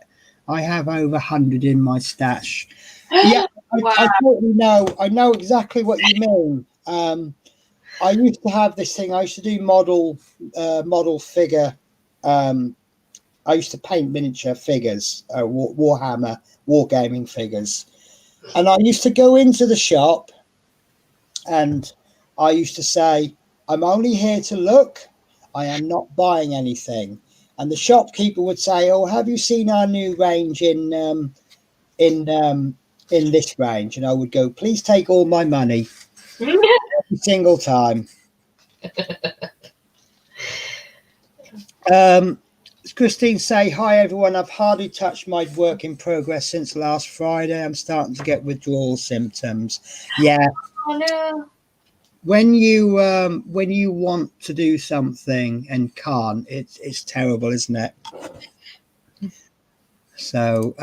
[SPEAKER 2] I have over 100 in my stash. Yeah,
[SPEAKER 1] Wow.
[SPEAKER 2] I totally know. I know exactly what you mean. I used to have this thing. I used to do model figure. I used to paint miniature figures, Warhammer, wargaming figures. And I used to go into the shop and I used to say, I'm only here to look. I am not buying anything. And the shopkeeper would say, oh, have you seen our new range in this range? And I would go, please take all my money every single time. Christine say, hi everyone, I've hardly touched my work in progress since last Friday. I'm starting to get withdrawal symptoms. Yeah.
[SPEAKER 1] Oh no.
[SPEAKER 2] When you want to do something and can't, it's terrible, isn't it? So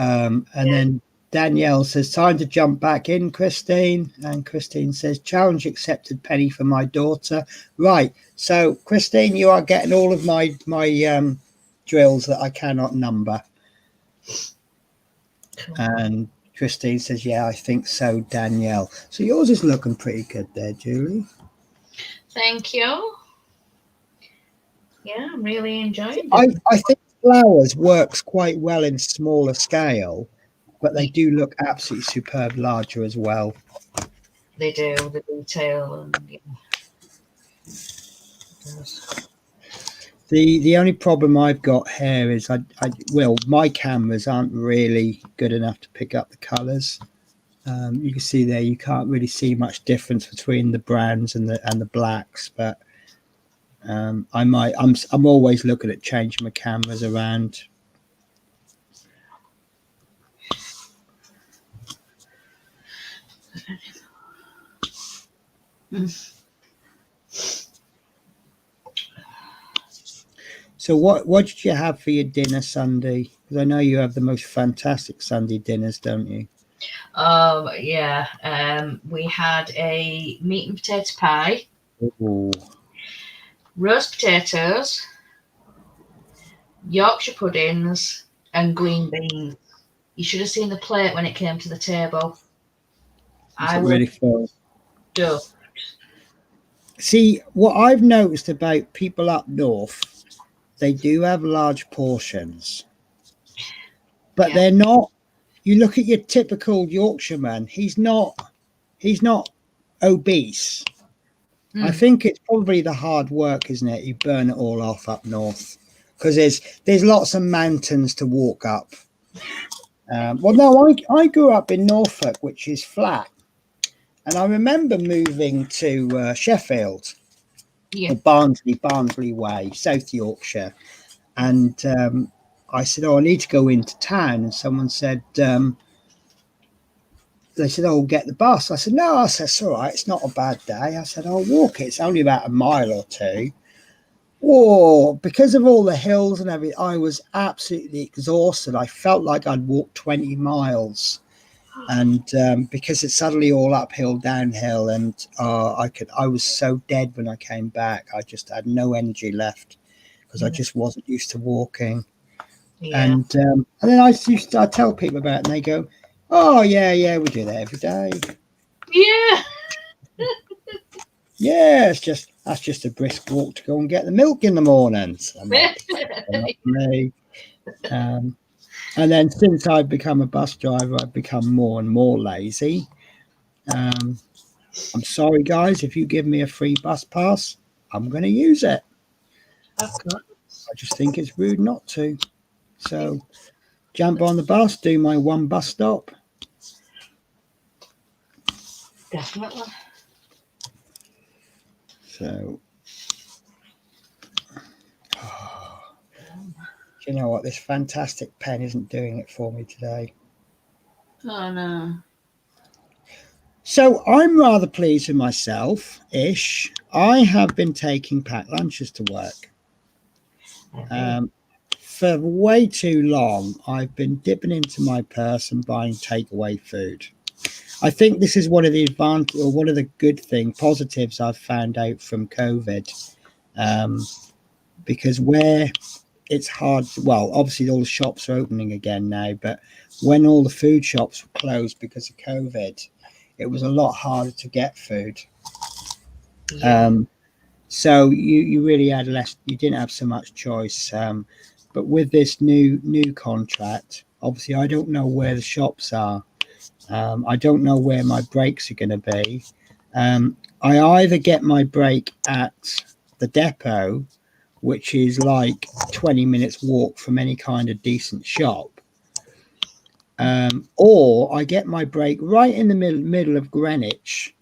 [SPEAKER 2] then Danielle says, time to jump back in, Christine. And Christine says, challenge accepted, Penny, for my daughter. Right. So Christine, you are getting all of my drills that I cannot number. Cool. And Christine says, yeah, I think so, Danielle. So yours is looking pretty good there, Julie.
[SPEAKER 1] Thank you. Yeah, I'm really enjoying
[SPEAKER 2] it. I think flowers works quite well in smaller scale, but they do look absolutely superb larger as well.
[SPEAKER 1] They do, the detail and yeah.
[SPEAKER 2] The only problem I've got here is my cameras aren't really good enough to pick up the colors. You can see there, you can't really see much difference between the browns and the blacks, but I'm always looking at changing my cameras around. So what did you have for your dinner Sunday? Because I know you have the most fantastic Sunday dinners, don't you?
[SPEAKER 1] Yeah. We had a meat and potato pie.
[SPEAKER 2] Ooh.
[SPEAKER 1] Roast potatoes, Yorkshire puddings and green beans. You should have seen the plate when it came to the table.
[SPEAKER 2] Is
[SPEAKER 1] I
[SPEAKER 2] it
[SPEAKER 1] was
[SPEAKER 2] really full?
[SPEAKER 1] stuffed.
[SPEAKER 2] See, what I've noticed about people up north, they do have large portions, but
[SPEAKER 1] Yeah.
[SPEAKER 2] they're not. You look at your typical Yorkshireman; he's not obese. I
[SPEAKER 1] Mm.
[SPEAKER 2] think it's probably the hard work, isn't it? You burn it all off up north because there's lots of mountains to walk up. Well, no, I grew up in Norfolk, which is flat, and I remember moving to Sheffield
[SPEAKER 1] Yeah.
[SPEAKER 2] or Barnsley Way, South Yorkshire, and I said, "Oh, I need to go into town," and someone said. They said, "Oh, get the bus." I said, "No," I said, "It's all right. It's not a bad day." I said, "I'll walk it. It's only about a mile or two." Oh, because of all the hills and everything, I was absolutely exhausted. I felt like I'd walked 20 miles. And because it's suddenly all uphill, downhill, and I was so dead when I came back. I just had no energy left because I just wasn't used to walking.
[SPEAKER 1] Yeah.
[SPEAKER 2] And then I tell people about it, and they go, "Oh yeah, we do that every day."
[SPEAKER 1] Yeah.
[SPEAKER 2] Yeah, that's just a brisk walk to go and get the milk in the mornings. I'm like, not me. And then since I've become a bus driver, I've become more and more lazy. I'm sorry, guys, if you give me a free bus pass, I'm going to use it.
[SPEAKER 1] Of course.
[SPEAKER 2] I just think it's rude not to. So jump on the bus, do my one bus stop.
[SPEAKER 1] Definitely.
[SPEAKER 2] So, you know what? This fantastic pen isn't doing it for me today.
[SPEAKER 1] Oh no.
[SPEAKER 2] So I'm rather pleased with myself ish. I have been taking packed lunches to work. For way too long, I've been dipping into my purse and buying takeaway food. I think this is one of the advantage or one of the good positives I've found out from COVID, because where it's hard. Well, obviously all the shops are opening again now, but when all the food shops were closed because of COVID, it was a lot harder to get food.
[SPEAKER 1] Yeah.
[SPEAKER 2] So you really had less. You didn't have so much choice. But with this new contract, obviously I don't know where the shops are. I don't know where my breaks are going to be. I either get my break at the depot, which is like 20 minutes walk from any kind of decent shop, or I get my break right in the middle of Greenwich,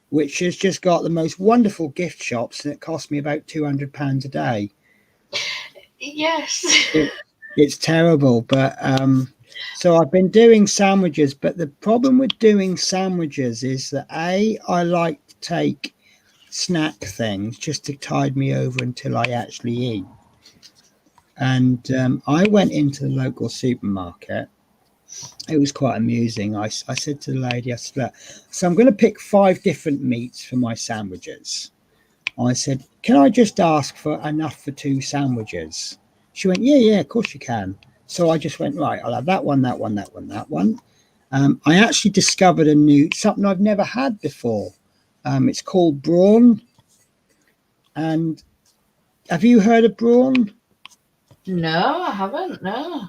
[SPEAKER 2] which has just got the most wonderful gift shops, and it costs me about £200 a day.
[SPEAKER 1] Yes.
[SPEAKER 2] It's terrible, but so I've been doing sandwiches, but the problem with doing sandwiches is that I like to take snack things just to tide me over until I actually eat. And I went into the local supermarket. It was quite amusing. I said to the lady, I said, "Look, so I'm going to pick 5 different meats for my sandwiches." I said, "Can I just ask for enough for 2 sandwiches?" She went, yeah, of course you can. So I just went, right, I'll have that one, that one, that one, that one. I actually discovered something I've never had before. It's called brawn. And have you heard of brawn?
[SPEAKER 1] No, I haven't. No.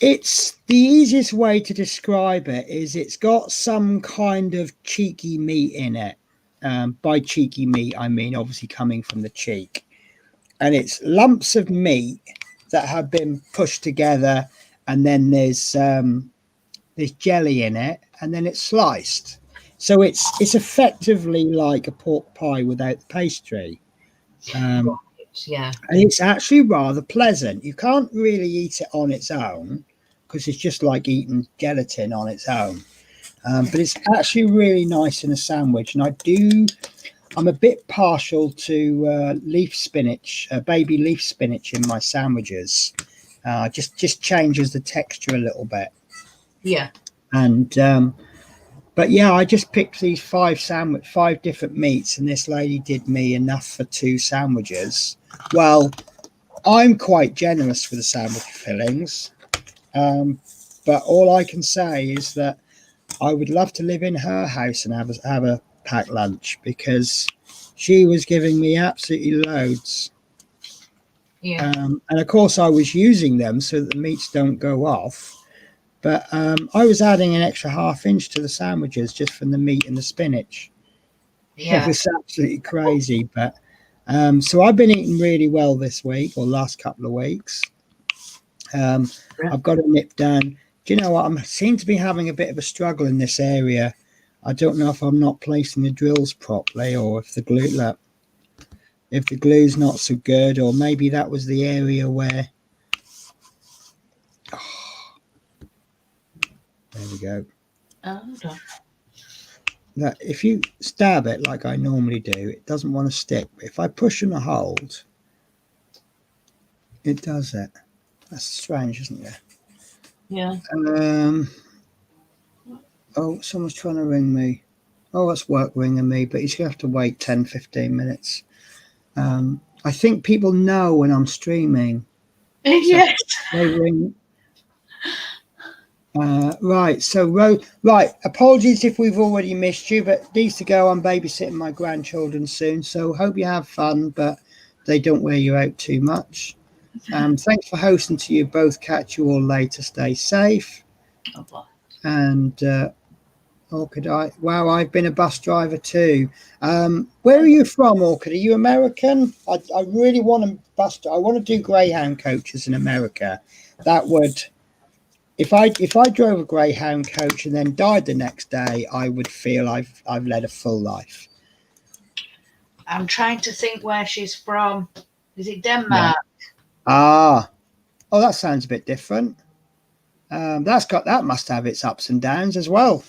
[SPEAKER 2] It's the easiest way to describe it is it's got some kind of cheeky meat in it. By cheeky meat, I mean obviously coming from the cheek. And it's lumps of meat that have been pushed together, and then there's jelly in it, and then it's sliced. So it's effectively like a pork pie without the pastry.
[SPEAKER 1] Yeah.
[SPEAKER 2] And it's actually rather pleasant. You can't really eat it on its own because it's just like eating gelatin on its own. But it's actually really nice in a sandwich. And I'm a bit partial to leaf spinach, baby leaf spinach in my sandwiches. Just changes the texture a little bit.
[SPEAKER 1] Yeah.
[SPEAKER 2] And but yeah, I just picked these 5 different meats, and this lady did me enough for 2 sandwiches. Well, I'm quite generous with the sandwich fillings, but all I can say is that I would love to live in her house and have a packed lunch, because she was giving me absolutely loads.
[SPEAKER 1] Yeah.
[SPEAKER 2] And of course I was using them so that the meats don't go off, but I was adding an extra ½ inch to the sandwiches just from the meat and the spinach.
[SPEAKER 1] Yeah.
[SPEAKER 2] It was absolutely crazy. But so I've been eating really well this week, or last couple of weeks. I've got to nip down. Do you know what? I seem to be having a bit of a struggle in this area. I don't know if I'm not placing the drills properly, or if the glue's not so good, or maybe that was the area where. Oh, there we go. That if you stab it like I normally do, it doesn't want to stick. But if I push and hold, it does it. That's strange, isn't it?
[SPEAKER 1] Yeah.
[SPEAKER 2] Oh, someone's trying to ring me. Oh, that's work ringing me, but he's going to have to wait 10-15 minutes. I think people know when I'm streaming.
[SPEAKER 1] Yes.
[SPEAKER 2] They ring. Right. So, right. Apologies if we've already missed you, but needs to go. I'm babysitting my grandchildren soon, so hope you have fun, but they don't wear you out too much. Thanks for hosting to you both. Catch you all later. Stay safe. And Orchid, I've been a bus driver too. Where are you from, Orchid? Are you American? I really want to I want to do Greyhound coaches in America. That would, if I drove a Greyhound coach and then died the next day, I would feel I've led a full life.
[SPEAKER 1] I'm trying to think where she's from. Is it Denmark?
[SPEAKER 2] Yeah. Oh, that sounds a bit different. That must have its ups and downs as well.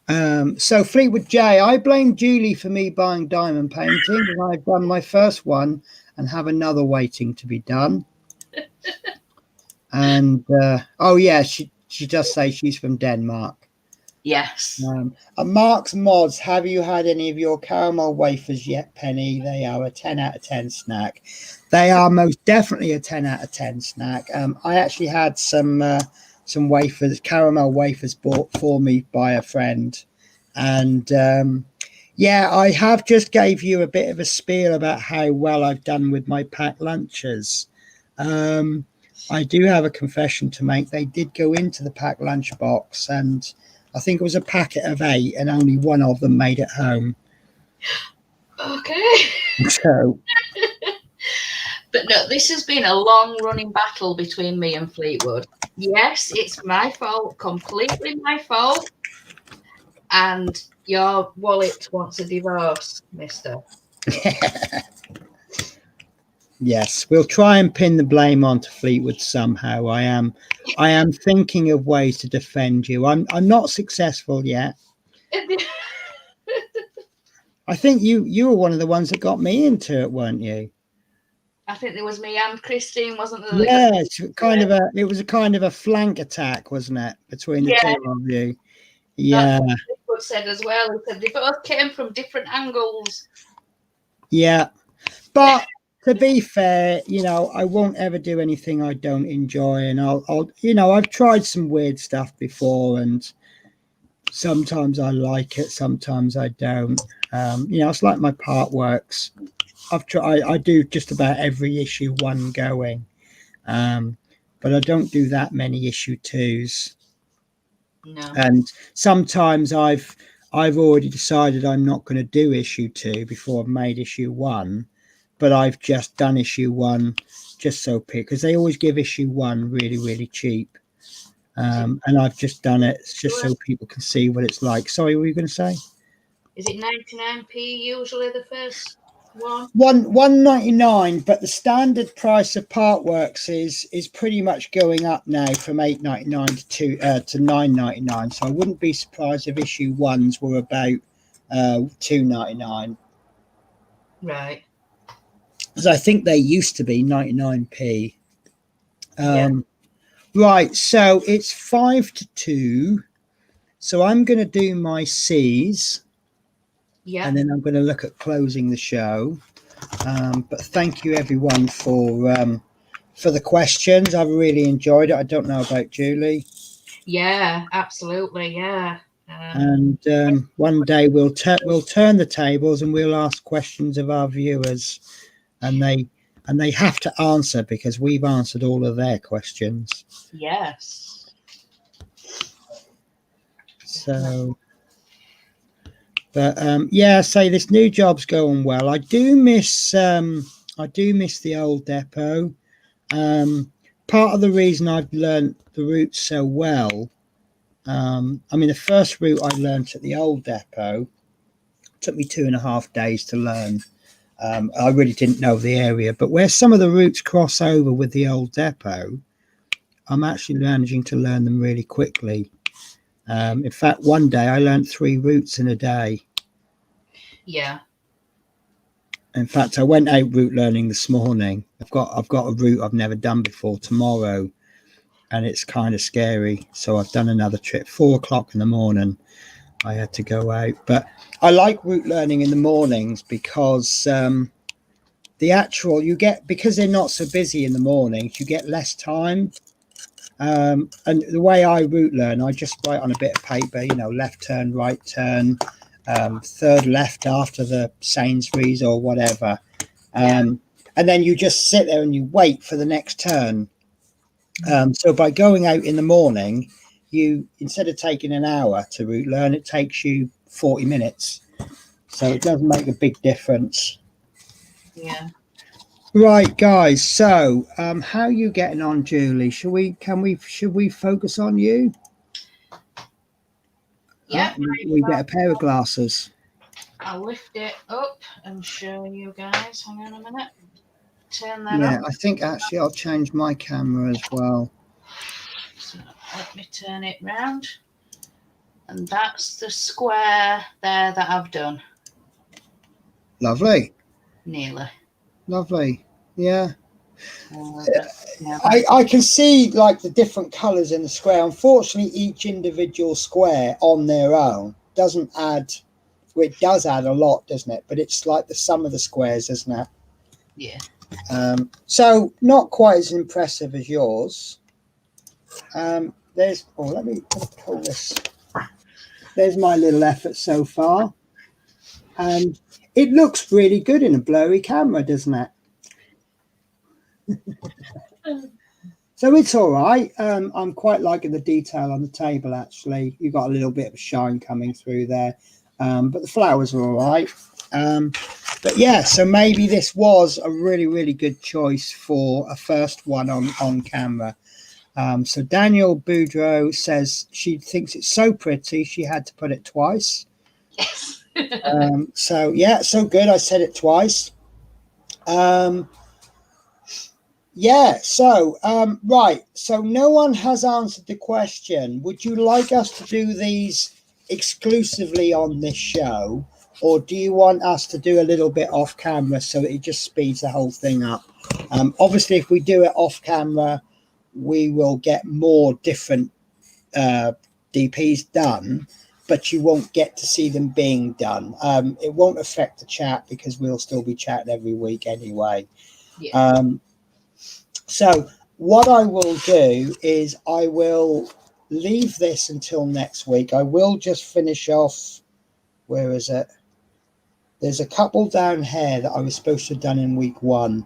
[SPEAKER 2] So Fleetwood J, I blame Julie for me buying diamond painting. I've done my first one and have another waiting to be done. And oh yeah, she does say she's from Denmark.
[SPEAKER 1] Yes.
[SPEAKER 2] Mark's Mods, have you had any of your caramel wafers yet, Penny? They are a 10 out of 10 snack. They are most definitely a 10 out of 10 snack. I actually had some wafers, caramel wafers, bought for me by a friend, and yeah, I have just gave you a bit of a spiel about how well I've done with my packed lunches. I do have a confession to make. They did go into the packed lunch box, and I think it was a packet of 8, and only one of them made it home.
[SPEAKER 1] Okay.
[SPEAKER 2] So.
[SPEAKER 1] But no, this has been a long-running battle between me and Fleetwood. Yes, it's my fault, completely my fault. And your wallet wants a divorce, mister.
[SPEAKER 2] Yes, we'll try and pin the blame onto Fleetwood somehow. I am thinking of ways to defend you. I'm not successful yet. I think you were one of the ones that got me into it, weren't you?
[SPEAKER 1] I think there was me and Christine, wasn't there?
[SPEAKER 2] Yeah, it was a kind of a flank attack, wasn't it, between the two of you? Yeah.
[SPEAKER 1] That's what Fleetwood said as well. He said they both came from different angles.
[SPEAKER 2] Yeah, but to be fair, I won't ever do anything I don't enjoy, and I'll I've tried some weird stuff before, and sometimes I like it, sometimes I don't. It's like my part works. I do just about every issue 1 going, but I don't do that many issue 2s.
[SPEAKER 1] No.
[SPEAKER 2] And sometimes I've already decided I'm not going to do issue 2 before I've made issue 1, but I've just done issue 1 just so because they always give issue 1 really, really cheap. And I've just done it just so people can see what it's like. Sorry, what were you going to say?
[SPEAKER 1] Is it 99p usually the first one?
[SPEAKER 2] 1.99, but the standard price of Partworks is pretty much going up now from $8.99 to $9.99. So I wouldn't be surprised if issue 1s were about $2.99.
[SPEAKER 1] Right.
[SPEAKER 2] Because I think they used to be 99p. Right, so it's 5 to 2. So I'm going to do my C's.
[SPEAKER 1] Yeah.
[SPEAKER 2] and then I'm going to look at closing the show. But thank you everyone for the questions. I've really enjoyed it. I don't know about Julie.
[SPEAKER 1] Yeah, absolutely. Yeah.
[SPEAKER 2] And one day we'll turn the tables and we'll ask questions of our viewers, and they have to answer because we've answered all of their questions.
[SPEAKER 1] Yes.
[SPEAKER 2] So, but yeah, say this new job's going well. I do miss the old depot. Part of the reason I've learnt the route so well, I mean, the first route I learnt at the old depot took me 2.5 days to learn. I really didn't know the area, but where some of the routes cross over with the old depot, I'm actually managing to learn them really quickly. In fact, one day I learned 3 routes in a day.
[SPEAKER 1] Yeah.
[SPEAKER 2] In fact, I went out route learning this morning. I've got a route I've never done before tomorrow, and it's kind of scary. So I've done another trip. 4 o'clock in the morning, I had to go out. But I like route learning in the mornings because the actual because they're not so busy in the mornings, you get less time. And the way I route learn, I just write on a bit of paper, left turn, right turn, third left after the Sainsbury's or whatever. And then you just sit there and you wait for the next turn. So by going out in the morning, you, instead of taking an hour to route learn, it takes you 40 minutes. So it does make a big difference.
[SPEAKER 1] Yeah.
[SPEAKER 2] Right, guys. So, how are you getting on, Julie? Should we focus on you?
[SPEAKER 1] Yeah.
[SPEAKER 2] We get a pair of glasses.
[SPEAKER 1] I'll lift it up and show you guys. Hang on a minute. Turn that
[SPEAKER 2] Yeah,
[SPEAKER 1] on.
[SPEAKER 2] I think actually I'll change my camera as well.
[SPEAKER 1] So let me turn it round. And that's the square there that I've done.
[SPEAKER 2] Lovely.
[SPEAKER 1] Nearly.
[SPEAKER 2] Lovely. Yeah.
[SPEAKER 1] Yeah,
[SPEAKER 2] I can see like the different colours in the square. Unfortunately, each individual square on their own doesn't add. Well, it does add a lot, doesn't it? But it's like the sum of the squares, isn't it?
[SPEAKER 1] Yeah.
[SPEAKER 2] So not quite as impressive as yours. Let me pull this. There's my little effort so far, and it looks really good in a blurry camera, doesn't it? So it's all right. I'm quite liking the detail on the table, actually. You've got a little bit of shine coming through there, but the flowers are all right. But yeah, so maybe this was a really, really good choice for a first one on camera. So Daniel Boudreau says she thinks it's so pretty she had to put it twice.
[SPEAKER 1] Yes.
[SPEAKER 2] So yeah, so good. I said it twice. Yeah, so right, so no one has answered the question. Would you like us to do these exclusively on this show, or do you want us to do a little bit off camera so that it just speeds the whole thing up? Obviously, if we do it off camera, we will get more different DPs done, but you won't get to see them being done. It won't affect the chat because we'll still be chatting every week anyway.
[SPEAKER 1] Yeah.
[SPEAKER 2] So what I will do is I will leave this until next week. I will just finish off. Where is it? There's a couple down here that I was supposed to have done in week 1,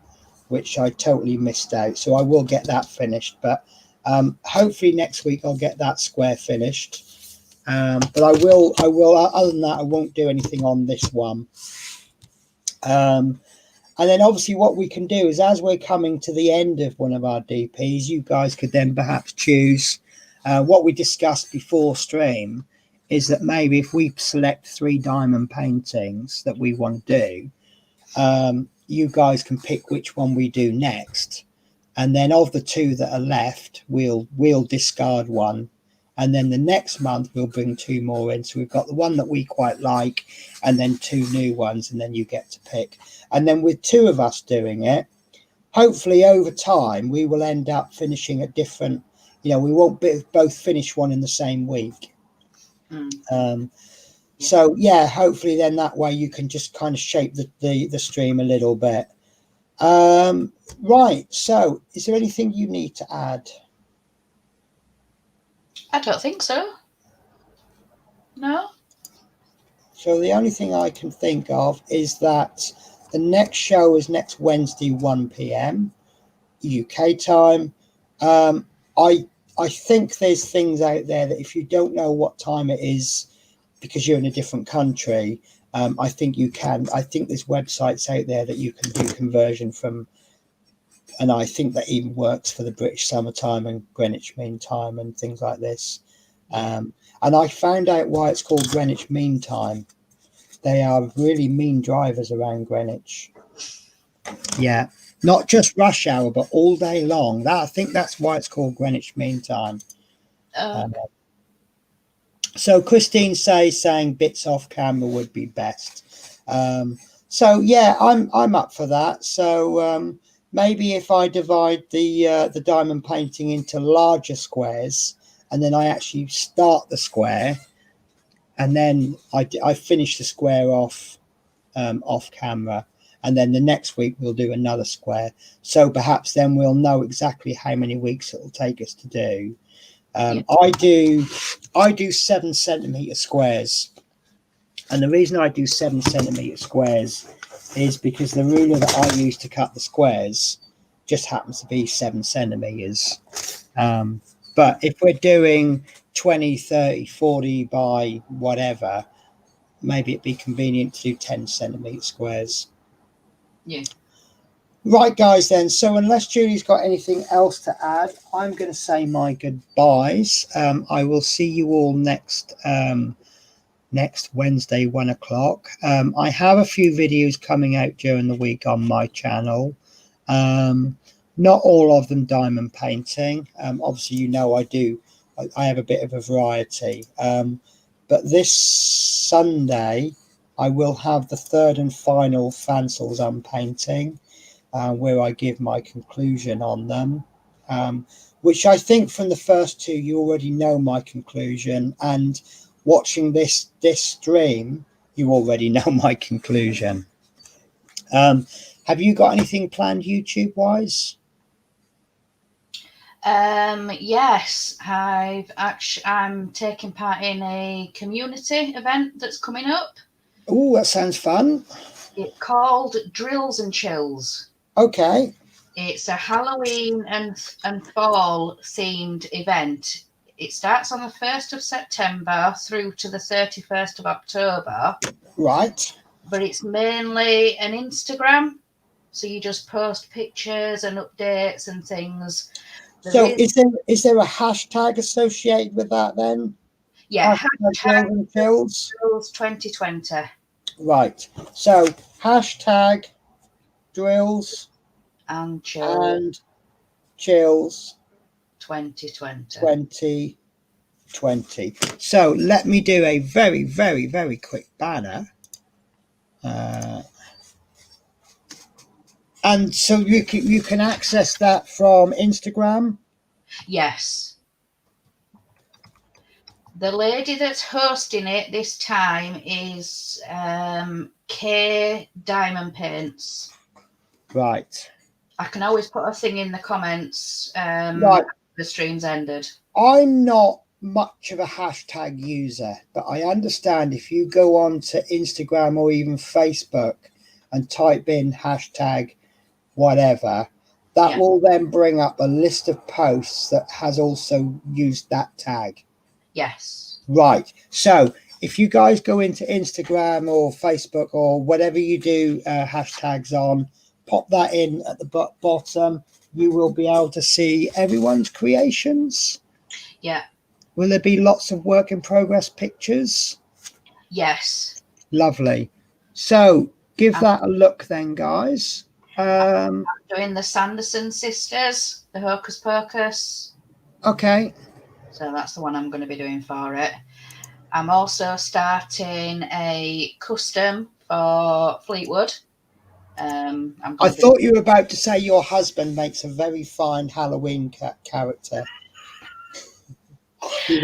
[SPEAKER 2] which I totally missed out. So I will get that finished. But hopefully next week I'll get that square finished. But I will. Other than that, I won't do anything on this one. And then obviously what we can do is, as we're coming to the end of one of our DPs, you guys could then perhaps choose what we discussed before stream is that maybe if we select 3 diamond paintings that we want to do, you guys can pick which one we do next. And then of the 2 that are left, we'll discard one. And then the next month we'll bring 2 more in. So we've got the one that we quite like and then 2 new ones, and then you get to pick. And then with 2 of us doing it, hopefully over time we will end up finishing at different, we won't both finish one in the same week. So yeah, hopefully then that way you can just kind of shape the stream a little bit. Right, so is there anything you need to add?
[SPEAKER 1] I don't think so. No.
[SPEAKER 2] So the only thing I can think of is that the next show is next Wednesday, 1 p.m. UK time. I think there's things out there that if you don't know what time it is because you're in a different country, I think you can. I think there's websites out there that you can do conversion from, and I think that even works for the British summertime and Greenwich Mean Time and things like this. And I found out why it's called Greenwich Mean Time. They are really mean drivers around Greenwich. Yeah, not just rush hour, but all day long. I think that's why it's called Greenwich Mean Time. So Christine saying bits off camera would be best. So yeah, I'm up for that. So maybe if I divide the diamond painting into larger squares, and then I actually start the square, and then I finish the square off camera, and then the next week we'll do another square. So perhaps then we'll know exactly how many weeks it will take us to do. I do 7 centimeter squares, and the reason I do 7 centimeter squares is because the ruler that I use to cut the squares just happens to be 7 centimeters. But if we're doing 20, 30, 40 by whatever, maybe it'd be convenient to do 10 centimeter squares.
[SPEAKER 1] Yeah.
[SPEAKER 2] Right, guys, then. So unless Julie's got anything else to add, I'm going to say my goodbyes. I will see you all next Wednesday, 1 o'clock. I have a few videos coming out during the week on my channel. Not all of them diamond painting. Obviously, you know I have a bit of a variety. But this Sunday, I will have the third and final Fancils unpainting, where I give my conclusion on them, which I think from the first two, you already know my conclusion. And watching this stream, you already know my conclusion. Have you got anything planned YouTube-wise?
[SPEAKER 1] Yes, I'm taking part in a community event that's coming up.
[SPEAKER 2] Oh, that sounds fun.
[SPEAKER 1] It's called Drills and Chills.
[SPEAKER 2] Okay.
[SPEAKER 1] It's a Halloween and fall themed event. It starts on the 1st of September through to the 31st of October.
[SPEAKER 2] Right.
[SPEAKER 1] But it's mainly an Instagram. So you just post pictures and updates and things.
[SPEAKER 2] So is there a hashtag associated with that then?
[SPEAKER 1] Yeah,
[SPEAKER 2] hashtag Drills
[SPEAKER 1] 2020.
[SPEAKER 2] Right. So hashtag Drills
[SPEAKER 1] and Chills
[SPEAKER 2] 2020. So let me do a very, very, very quick banner. And so you can access that from Instagram?
[SPEAKER 1] Yes. The lady that's hosting it this time is Kay Diamond Paints.
[SPEAKER 2] Right.
[SPEAKER 1] I can always put a thing in the comments
[SPEAKER 2] right.
[SPEAKER 1] The stream's ended.
[SPEAKER 2] I'm not much of a hashtag user, but I understand if you go on to Instagram or even Facebook and type in hashtag whatever, that will then bring up a list of posts that has also used that tag.
[SPEAKER 1] Yes.
[SPEAKER 2] Right. So if you guys go into Instagram or Facebook or whatever you do hashtags on, pop that in at the bottom. You will be able to see everyone's creations.
[SPEAKER 1] Yeah.
[SPEAKER 2] Will there be lots of work in progress pictures?
[SPEAKER 1] Yes.
[SPEAKER 2] Lovely. So give that a look then, guys.
[SPEAKER 1] I'm doing the Sanderson sisters, the Hocus Pocus.
[SPEAKER 2] Okay.
[SPEAKER 1] So that's the one I'm going to be doing for it. I'm also starting a custom for Fleetwood.
[SPEAKER 2] I thought you were about to say your husband makes a very fine Halloween character. He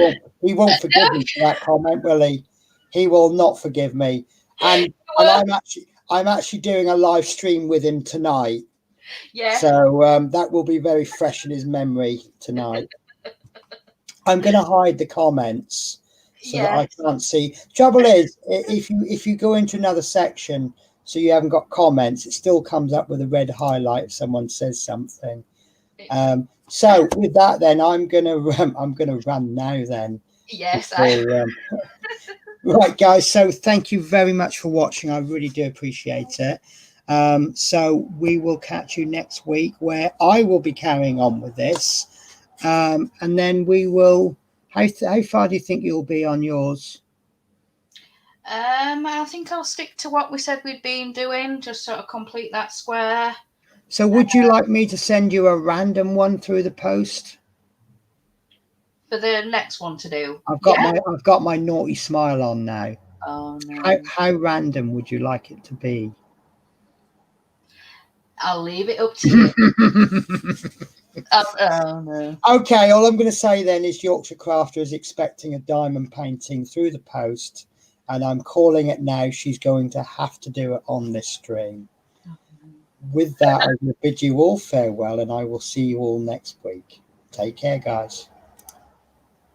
[SPEAKER 2] won't forgive me for that comment, will he? he will not forgive me. And
[SPEAKER 1] Well,
[SPEAKER 2] I'm actually doing a live stream with him tonight.
[SPEAKER 1] yeah.
[SPEAKER 2] So that will be very fresh in his memory tonight. I'm going to hide the comments so that I
[SPEAKER 1] Yes.
[SPEAKER 2] can't see. Trouble is, if you go into another section, so you haven't got comments, it still comes up with a red highlight if someone says something. So with that, then I'm gonna run now. Then
[SPEAKER 1] Yes.
[SPEAKER 2] before, right, guys. So thank you very much for watching. I really do appreciate it. So we will catch you next week, where I will be carrying on with this. And then we will. How far do you think you'll be on yours?
[SPEAKER 1] I think I'll stick to what we said we'd been doing, just sort of complete that square.
[SPEAKER 2] So would you like me to send you a random one through the post?
[SPEAKER 1] For the next one to do.
[SPEAKER 2] I've got my naughty smile on now.
[SPEAKER 1] Oh no.
[SPEAKER 2] How random would you like it to be?
[SPEAKER 1] I'll leave it up to you. Oh no.
[SPEAKER 2] Okay, all I'm going to say then is Yorkshire Crafter is expecting a diamond painting through the post, and I'm calling it now. She's going to have to do it on this stream. With that, I will bid you all farewell, and I will see you all next week. Take care, guys.